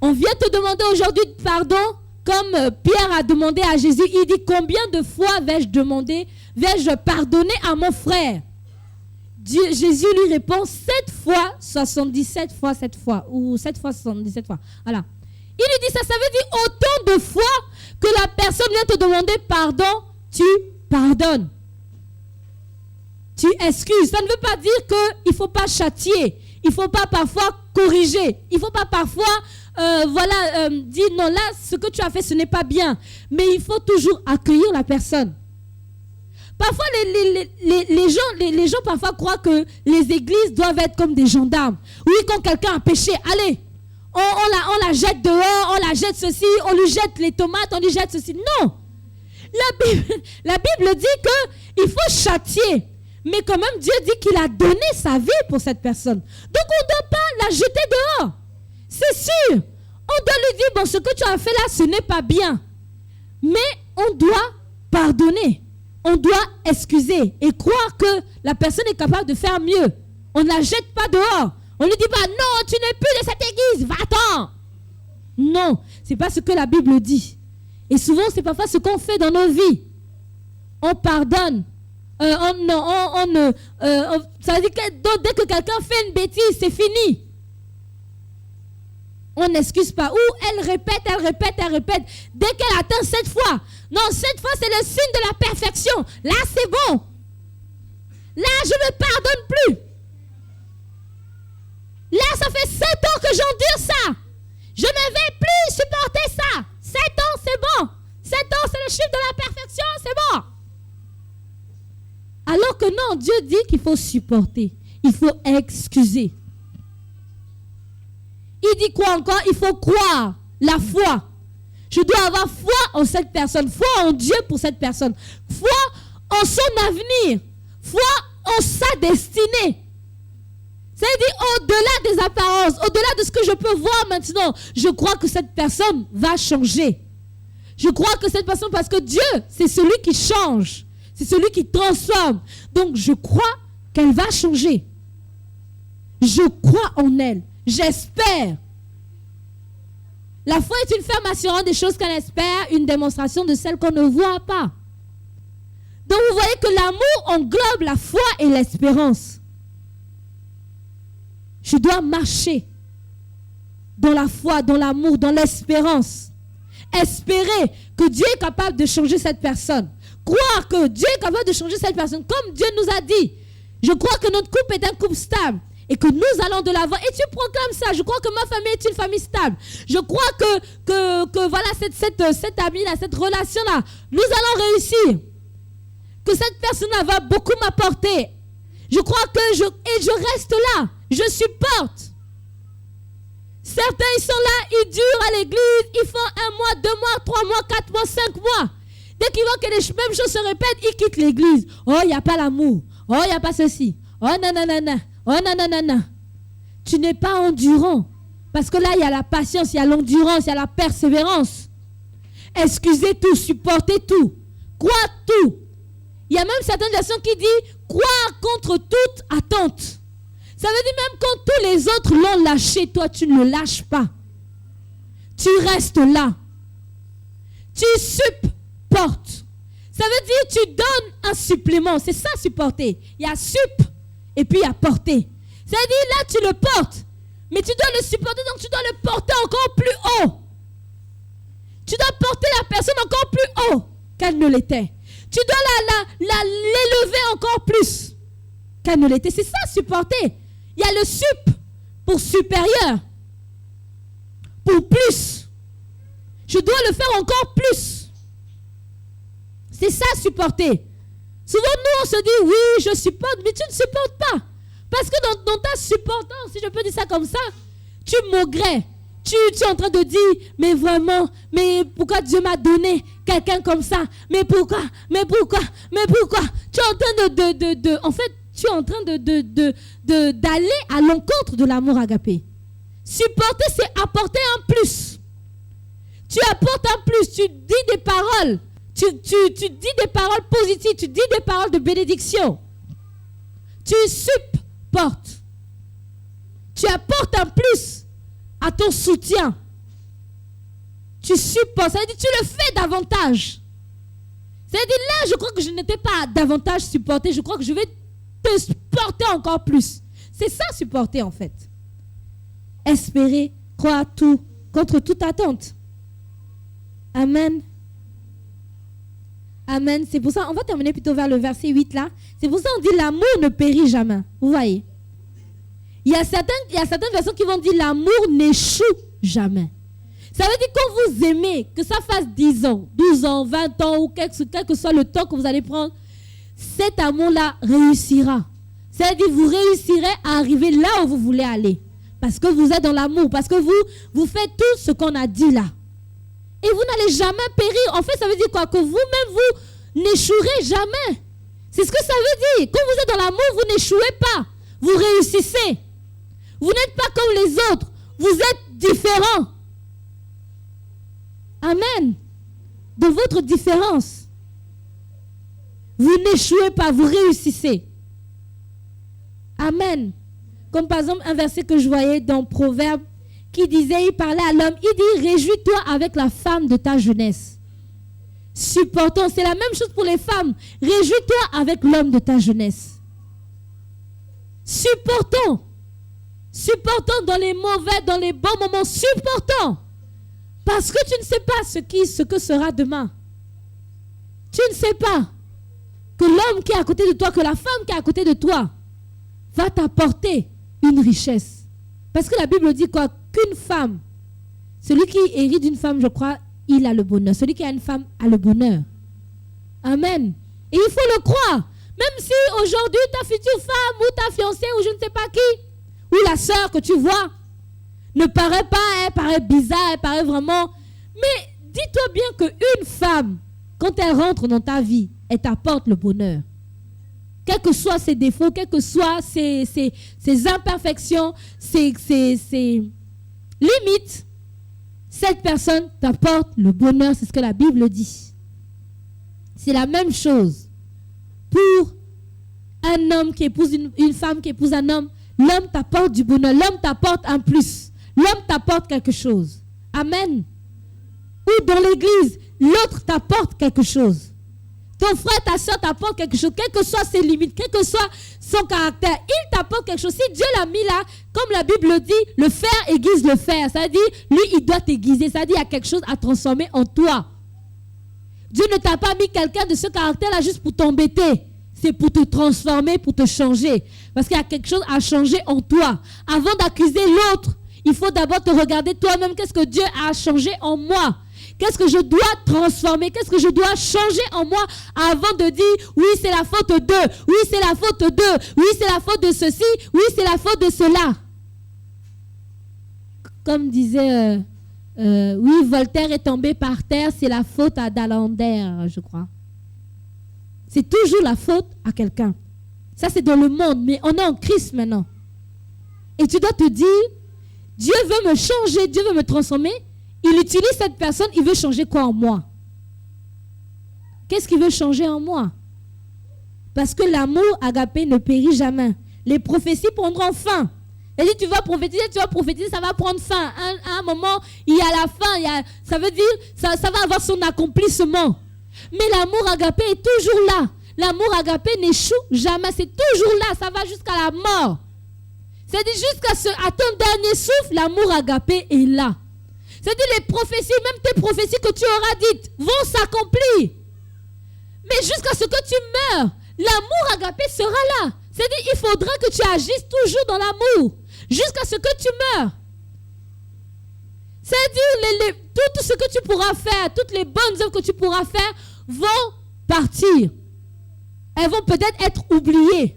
on vient te demander aujourd'hui pardon, comme Pierre a demandé à Jésus. Il dit, combien de fois vais-je pardonner à mon frère? Jésus lui répond, 7 fois, 77 fois 7 fois, ou 7 fois 77 fois. Voilà. Il lui dit ça veut dire autant de fois que la personne vient te demander pardon, tu pardonnes. Tu excuses. Ça ne veut pas dire qu'il ne faut pas châtier. Il ne faut pas parfois corriger. Il ne faut pas parfois dire non, là, ce que tu as fait, ce n'est pas bien. Mais il faut toujours accueillir la personne. Parfois, les gens parfois croient que les églises doivent être comme des gendarmes. Oui, quand quelqu'un a péché, allez, on la jette dehors, on la jette ceci, on lui jette les tomates, on lui jette ceci. Non. La Bible dit qu'il faut châtier. Mais quand même, Dieu dit qu'il a donné sa vie pour cette personne. Donc, on ne doit pas la jeter dehors. C'est sûr. On doit lui dire, bon, ce que tu as fait là, ce n'est pas bien. Mais on doit pardonner. On doit excuser et croire que la personne est capable de faire mieux. On ne la jette pas dehors. On ne lui dit pas, non, tu n'es plus de cette église, va-t'en. Non, ce n'est pas ce que la Bible dit. Et souvent, c'est parfois ce qu'on fait dans nos vies. On pardonne. Ça veut dire que dès que quelqu'un fait une bêtise, c'est fini. On n'excuse pas. Ou elle répète. Dès qu'elle atteint 7 fois. Non, 7 fois, c'est le signe de la perfection. Là, c'est bon. Là, je ne pardonne plus. Là, ça fait 7 ans que j'endure ça. Je ne vais plus supporter ça. 7 ans, c'est bon. 7 ans, c'est le chiffre de la perfection, c'est bon. Alors que non, Dieu dit qu'il faut supporter. Il faut excuser. Il dit quoi encore? Il faut croire. La foi. Je dois avoir foi en cette personne. Foi en Dieu pour cette personne. Foi en son avenir. Foi en sa destinée. C'est-à-dire au-delà des apparences, au-delà de ce que je peux voir maintenant, je crois que cette personne va changer. Je crois que cette personne, parce que Dieu, c'est celui qui change. C'est celui qui transforme. Donc je crois qu'elle va changer. Je crois en elle. J'espère. La foi est une ferme assurance des choses qu'elle espère, une démonstration de celles qu'on ne voit pas. Donc vous voyez que l'amour englobe la foi et l'espérance. Je dois marcher dans la foi, dans l'amour, dans l'espérance. Espérer que Dieu est capable de changer cette personne. Croire que Dieu est capable de changer cette personne. Comme Dieu nous a dit. Je crois que notre couple est un couple stable. Et que nous allons de l'avant. Et tu proclames ça. Je crois que ma famille est une famille stable. Je crois que voilà, cette amie-là, cette relation-là, nous allons réussir. Que cette personne-là va beaucoup m'apporter. Je crois que je reste là. Je supporte. Certains, ils sont là, ils durent à l'église, ils font 1 mois, 2 mois, 3 mois, 4 mois, 5 mois. Dès qu'ils voient que les mêmes choses se répètent, ils quittent l'église. Oh, il n'y a pas l'amour. Oh, il n'y a pas ceci. Oh, nanana. Oh, nanana. Tu n'es pas endurant. Parce que là, il y a la patience, il y a l'endurance, il y a la persévérance. Excusez tout, supportez tout. Croire tout. Il y a même certaines versions qui disent croire contre toute attente. Ça veut dire même quand tous les autres l'ont lâché, toi tu ne le lâches pas. Tu restes là. Tu supportes. Ça veut dire tu donnes un supplément. C'est ça supporter. Il y a sup et puis il y a porter. Ça veut dire là tu le portes. Mais tu dois le supporter, donc tu dois le porter encore plus haut. Tu dois porter la personne encore plus haut qu'elle ne l'était. Tu dois l'élever encore plus qu'elle ne l'était. C'est ça supporter. Il y a le sup pour supérieur, pour plus. Je dois le faire encore plus. C'est ça supporter. Souvent nous on se dit oui je supporte, mais tu ne supportes pas. Parce que dans ta supportance, si je peux dire ça comme ça, tu maugrais. Tu es en train de dire, mais vraiment, mais pourquoi Dieu m'a donné quelqu'un comme ça? Mais pourquoi? Tu es en train en fait, tu es en train d'aller à l'encontre de l'amour agapé. Supporter, c'est apporter un plus. Tu apportes un plus, tu dis des paroles. Tu dis des paroles positives, tu dis des paroles de bénédiction. Tu supportes. Tu apportes un plus à ton soutien. Tu supportes, ça veut dire tu le fais davantage. Ça veut dire là, je crois que je n'étais pas davantage supporté, je crois que je vais te porter encore plus. C'est ça supporter en fait. Espérer, croire tout, contre toute attente. Amen. Amen. C'est pour ça, on va terminer plutôt vers le verset 8 là. C'est pour ça qu'on dit l'amour ne périt jamais. Vous voyez? Il y a certaines personnes qui vont dire l'amour n'échoue jamais. Ça veut dire quand vous aimez, que ça fasse 10 ans, 12 ans, 20 ans ou quel que soit le temps que vous allez prendre, cet amour-là réussira. C'est-à-dire vous réussirez à arriver là où vous voulez aller. Parce que vous êtes dans l'amour, parce que vous faites tout ce qu'on a dit là. Et vous n'allez jamais périr. En fait, ça veut dire quoi? Que vous-même, vous n'échouerez jamais. C'est ce que ça veut dire. Quand vous êtes dans l'amour, vous n'échouez pas. Vous réussissez. Vous n'êtes pas comme les autres. Vous êtes différents. Amen. De votre différence. Vous n'échouez pas, vous réussissez. Amen. Comme par exemple un verset que je voyais dans Proverbe qui disait, il parlait à l'homme, il dit, réjouis-toi avec la femme de ta jeunesse. Supportons, c'est la même chose pour les femmes. Réjouis-toi avec l'homme de ta jeunesse. Supportons. Supportons dans les mauvais, dans les bons moments. Supportons. Parce que tu ne sais pas ce que sera demain. Tu ne sais pas que l'homme qui est à côté de toi, que la femme qui est à côté de toi, va t'apporter une richesse. Parce que la Bible dit quoi? Qu'une femme, celui qui hérite d'une femme, je crois, il a le bonheur. Celui qui a une femme a le bonheur. Amen. Et il faut le croire. Même si aujourd'hui ta future femme ou ta fiancée ou je ne sais pas qui, ou la sœur que tu vois, ne paraît pas, elle paraît bizarre, elle paraît vraiment... Mais dis-toi bien qu'une femme, quand elle rentre dans ta vie, elle t'apporte le bonheur. Quels que soient ses défauts, quelles que soient ses imperfections, ses limites, cette personne t'apporte le bonheur, c'est ce que la Bible dit. C'est la même chose pour un homme qui épouse une femme qui épouse un homme. L'homme t'apporte du bonheur, l'homme t'apporte un plus, l'homme t'apporte quelque chose. Amen. Ou dans l'église, l'autre t'apporte quelque chose. Ton frère, ta soeur t'apporte quelque chose, quelles que soient ses limites, quel que soit son caractère, il t'apporte quelque chose. Si Dieu l'a mis là, comme la Bible dit, le fer aiguise le fer. Ça dit, lui, il doit t'aiguiser. Ça dit, il y a quelque chose à transformer en toi. Dieu ne t'a pas mis quelqu'un de ce caractère-là juste pour t'embêter. C'est pour te transformer, pour te changer. Parce qu'il y a quelque chose à changer en toi. Avant d'accuser l'autre, il faut d'abord te regarder toi-même. Qu'est-ce que Dieu a changé en moi? Qu'est-ce que je dois transformer? Qu'est-ce que je dois changer en moi avant de dire oui, c'est la faute d'eux, oui, c'est la faute d'eux, oui, c'est la faute de ceci, oui, c'est la faute de cela. Comme disait, oui, Voltaire est tombé par terre, c'est la faute à Dalander, je crois. C'est toujours la faute à quelqu'un. Ça, c'est dans le monde, mais on est en Christ maintenant. Et tu dois te dire, Dieu veut me changer, Dieu veut me transformer. Il utilise cette personne, il veut changer quoi en moi? Qu'est-ce qu'il veut changer en moi? Parce que l'amour agapé ne périt jamais. Les prophéties prendront fin. Il dit, tu vas prophétiser, ça va prendre fin. À un moment, il y a la fin, ça veut dire, ça va avoir son accomplissement. Mais l'amour agapé est toujours là. L'amour agapé n'échoue jamais, c'est toujours là, ça va jusqu'à la mort. C'est-à-dire, à ton dernier souffle, l'amour agapé est là. C'est-à-dire les prophéties, même tes prophéties que tu auras dites, vont s'accomplir. Mais jusqu'à ce que tu meurs, l'amour agapé sera là. C'est-à-dire il faudra que tu agisses toujours dans l'amour, jusqu'à ce que tu meurs. C'est-à-dire tout ce que tu pourras faire, toutes les bonnes œuvres que tu pourras faire vont partir. Elles vont peut-être être oubliées.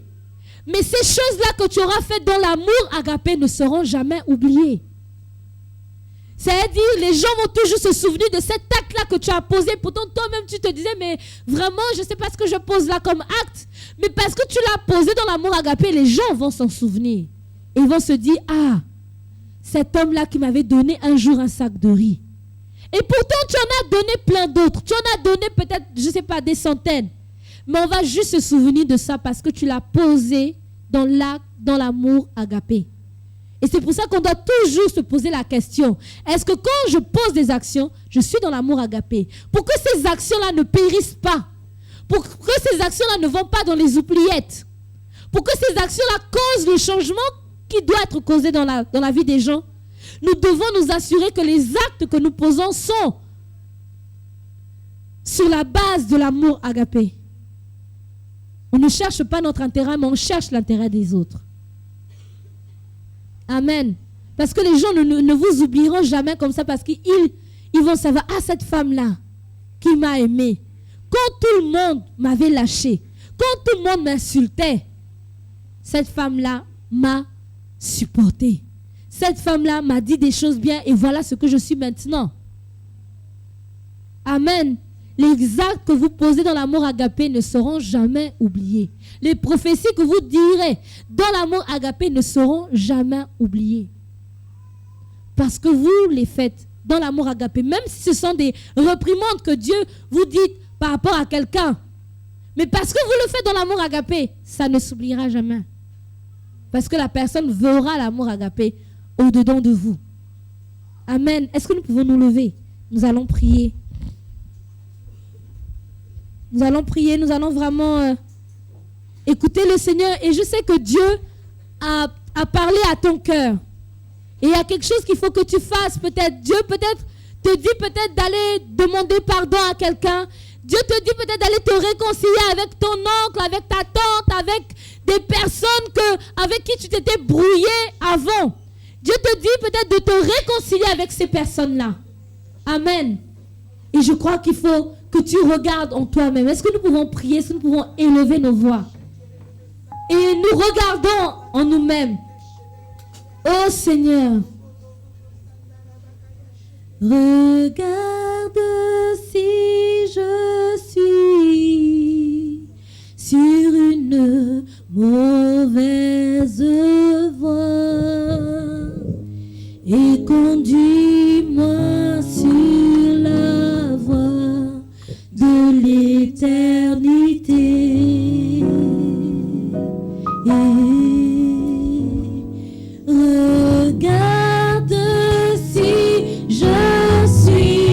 Mais ces choses-là que tu auras faites dans l'amour agapé ne seront jamais oubliées. C'est-à-dire, les gens vont toujours se souvenir de cet acte-là que tu as posé. Pourtant, toi-même, tu te disais, mais vraiment, je ne sais pas ce que je pose là comme acte. Mais parce que tu l'as posé dans l'amour agapé, les gens vont s'en souvenir. Et ils vont se dire, ah, cet homme-là qui m'avait donné un jour un sac de riz. Et pourtant, tu en as donné plein d'autres. Tu en as donné peut-être, je ne sais pas, des centaines. Mais on va juste se souvenir de ça parce que tu l'as posé dans l'acte, dans l'amour agapé. Et c'est pour ça qu'on doit toujours se poser la question. Est-ce que quand je pose des actions, je suis dans l'amour agapé? Pour que ces actions-là ne périssent pas. Pour que ces actions-là ne vont pas dans les oubliettes. Pour que ces actions-là causent le changement qui doit être causé dans la vie des gens. Nous devons nous assurer que les actes que nous posons sont sur la base de l'amour agapé. On ne cherche pas notre intérêt, mais on cherche l'intérêt des autres. Amen. Parce que les gens ne vous oublieront jamais comme ça parce qu'ils vont savoir, ah, cette femme-là qui m'a aimé, quand tout le monde m'avait lâché, quand tout le monde m'insultait, cette femme-là m'a supporté. Cette femme-là m'a dit des choses bien et voilà ce que je suis maintenant. Amen. Les actes que vous posez dans l'amour agapé ne seront jamais oubliés. Les prophéties que vous direz dans l'amour agapé ne seront jamais oubliées. Parce que vous les faites dans l'amour agapé. Même si ce sont des réprimandes que Dieu vous dit par rapport à quelqu'un. Mais parce que vous le faites dans l'amour agapé, ça ne s'oubliera jamais. Parce que la personne verra l'amour agapé au-dedans de vous. Amen. Est-ce que nous pouvons nous lever? Nous allons prier. Nous allons prier, nous allons vraiment écouter le Seigneur. Et je sais que Dieu a parlé à ton cœur. Et il y a quelque chose qu'il faut que tu fasses. Peut-être Dieu te dit peut-être d'aller demander pardon à quelqu'un. Dieu te dit peut-être d'aller te réconcilier avec ton oncle, avec ta tante, avec des personnes avec qui tu t'étais brouillé avant. Dieu te dit peut-être de te réconcilier avec ces personnes-là. Amen. Et je crois qu'il faut que tu regardes en toi-même. Est-ce que nous pouvons prier? Est-ce que nous pouvons élever nos voix? Et nous regardons en nous-mêmes. Oh Seigneur, regarde si je suis sur une mauvaise voie et conduis-moi sur la voie de l'éternité. Regarde si je suis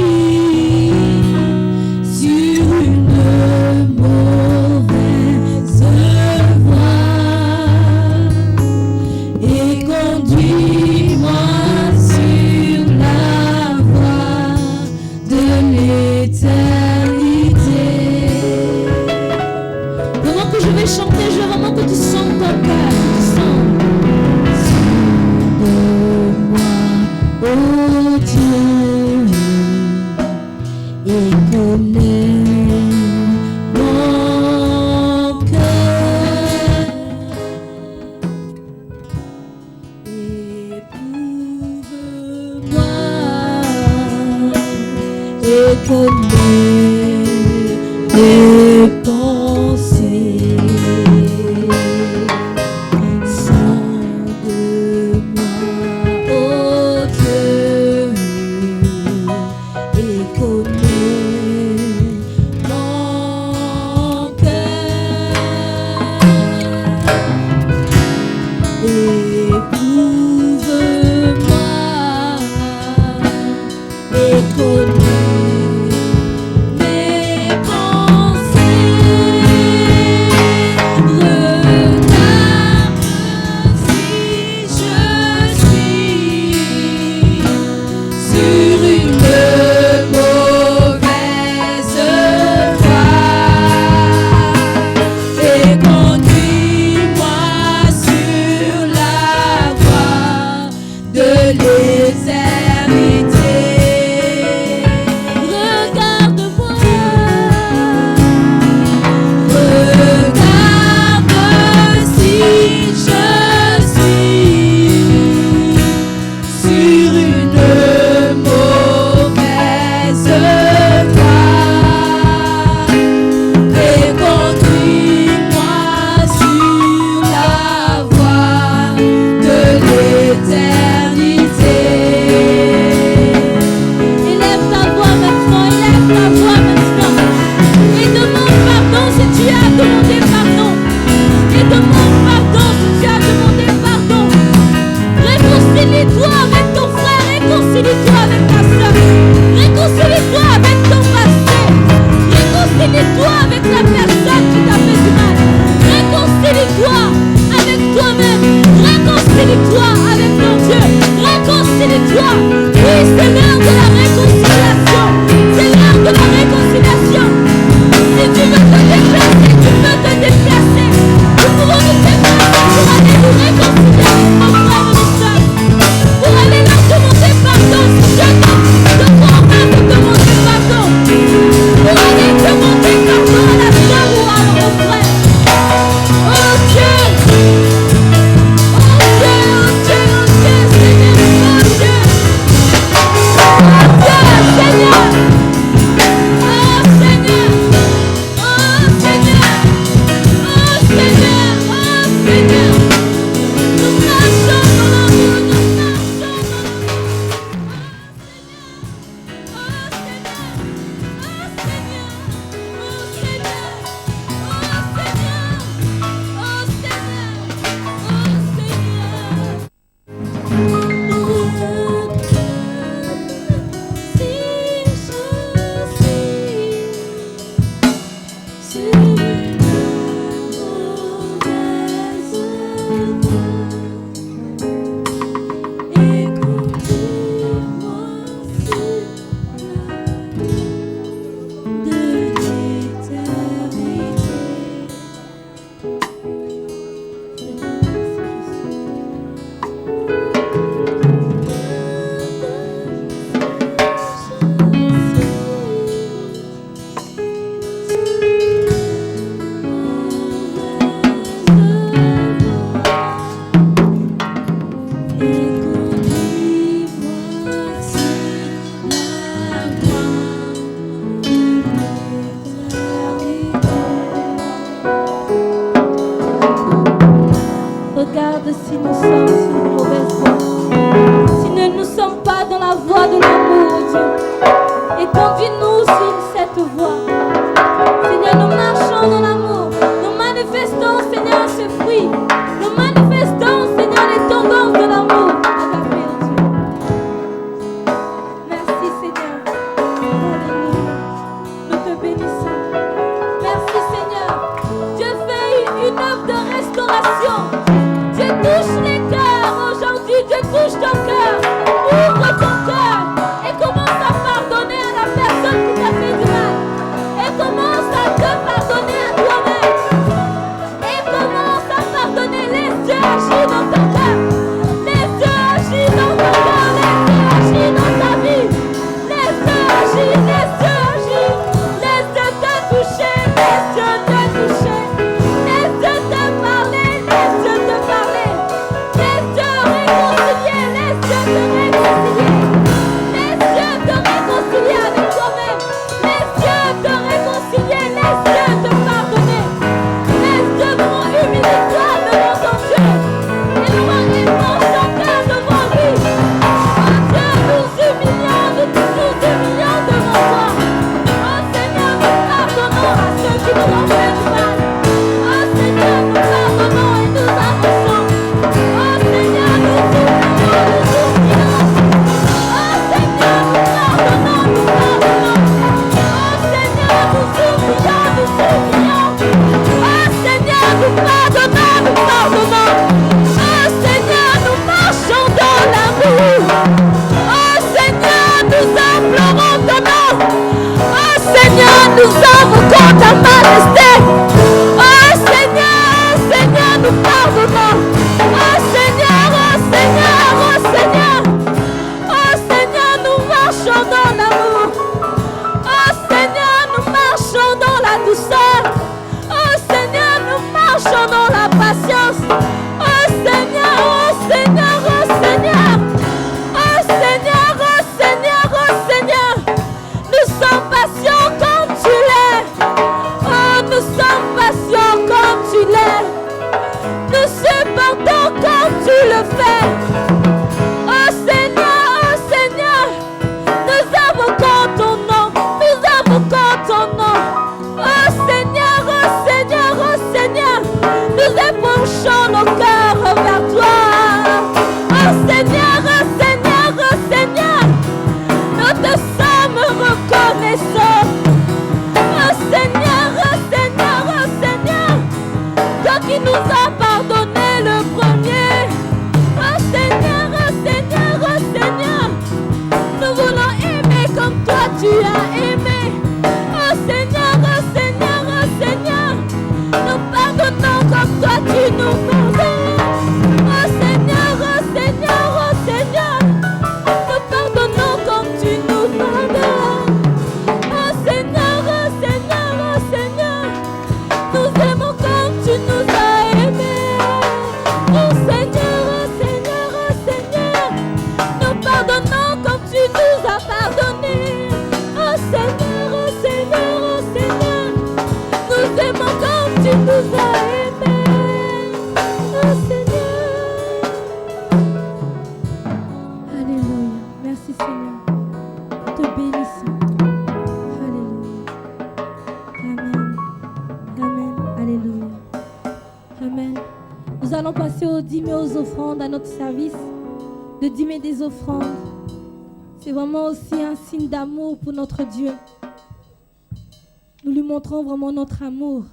sur une mauvaise voie et conduis-moi sur la voie de l'éternité. Pendant que je vais chanter, je veux vraiment que tu sentes ton cœur, que tu sens. Oh Dieu, et connais mon cœur, éprouve-moi et connais mes pensées. Regarde si nous sommes sur une mauvaise voie. Si nous ne sommes pas dans la voie de l'amour, oh Dieu. Et conduis-nous sur cette voie. Seigneur, nous marchons dans l'amour. Nous manifestons, Seigneur, ce fruit. Nous manifestons, Seigneur, les tendances de l'amour. Agapé, oh Dieu. Merci, Seigneur. Alléluia. Nous te bénissons. Merci, Seigneur. Dieu fait une œuvre de restauration. Dieu touche les cœurs aujourd'hui. Dieu touche ton cœur. Ouvre ton cœur et commence à pardonner à la personne qui t'a fait du mal. Et commence à te pardonner à toi-même. Et commence à pardonner. Laisse Dieu agir dans ton cœur. Laisse Dieu agir dans ton cœur. Laisse Dieu agir dans ta vie. Laisse Dieu agir. Laisse Dieu agir. Laisse Dieu te toucher. Laisse Dieu te toucher. Laisse Dieu te parler. Laisse Dieu te parler. Laisse Dieu réconcilier. Laisse Dieu te réconcilier. Laisse Dieu te réconcilier avec toi-même. Laisse Dieu te réconcilier. Laisse Dieu te pardonner. Laisse Dieu devant humilie-toi devant ton Dieu. Et épanche ton cœur devant lui. Oh Dieu, nous humilions devant toi. Oh Seigneur, nous pardonnons à ceux qui nous ont fait du mal. Oh Seigneur, nous pardonnons et nous avançons. Oh Seigneur, nous humilions, nous humilions. Oh Seigneur, nous pardonnons, nous pardonnons. Oh Seigneur, nous humilions, nous humilions. Oh Seigneur, nous pardonnons, nous pardonnons. Oh Seigneur, nous marchons dans l'amour. Oh Seigneur, nous implorons ton nom. Oh Seigneur, nous invoquons ta majesté. Oh Seigneur, Seigneur, nous pardonnons. Oh Seigneur, oh Seigneur, oh Seigneur. Oh Seigneur, nous marchons dans l'amour. Oh Seigneur, nous marchons dans la douceur. Oh Seigneur, nous marchons dans la patience. Oh Seigneur, oh Seigneur, oh Seigneur. Oh Seigneur, oh Seigneur, oh Seigneur. Nous sommes patients comme tu l'es. Oh, nous sommes patients comme tu l'es. Nous supportons comme tu le fais. Oh Seigneur, nous invoquons ton nom. Nous invoquons ton nom. Oh Seigneur, oh Seigneur, oh Seigneur. Nous épanchons nos cœurs vers toi. Oh Seigneur, oh Seigneur, oh Seigneur. Nous te sommes reconnaissants. Oh Seigneur, oh Seigneur, oh Seigneur. Toi qui nous as pardonné le premier. Oh Seigneur, oh Seigneur, oh Seigneur. Nous voulons aimer comme toi tu as aimé. Oh Seigneur, oh Seigneur, oh Seigneur. Nous pardonnons comme toi tu nous pardonnes. Oh Seigneur, oh Seigneur, oh Seigneur. Nous pardonnons comme tu nous pardonnes. Oh Seigneur, oh Seigneur, oh Seigneur. Nous aimons comme tu nous as aimés. Oh Seigneur, oh Seigneur, oh Seigneur. Nous pardonnons comme tu nous as pardonnés. Oh Seigneur, oh Seigneur, oh Seigneur. Nous aimons comme tu nous as aimés. Oh Seigneur. Alléluia. Merci Seigneur. Nous te bénissons. Alléluia. Amen. Amen. Alléluia. Amen. Nous allons passer aux dîmes et aux offrandes à notre service. De dîmes et des offrandes. C'est vraiment aussi un signe d'amour pour notre Dieu. Nous lui montrons vraiment notre amour.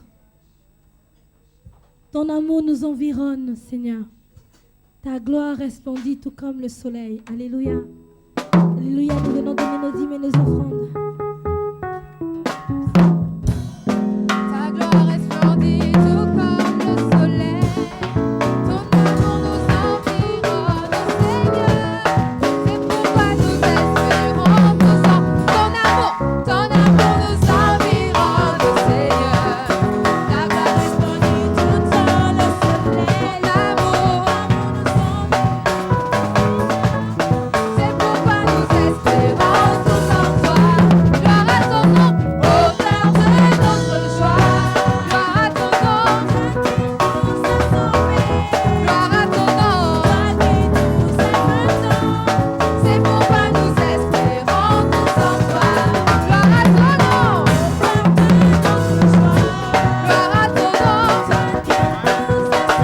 Ton amour nous environne, Seigneur. Ta gloire resplendit tout comme le soleil. Alléluia. Alléluia, nous venons donner nos dîmes et nos offrandes.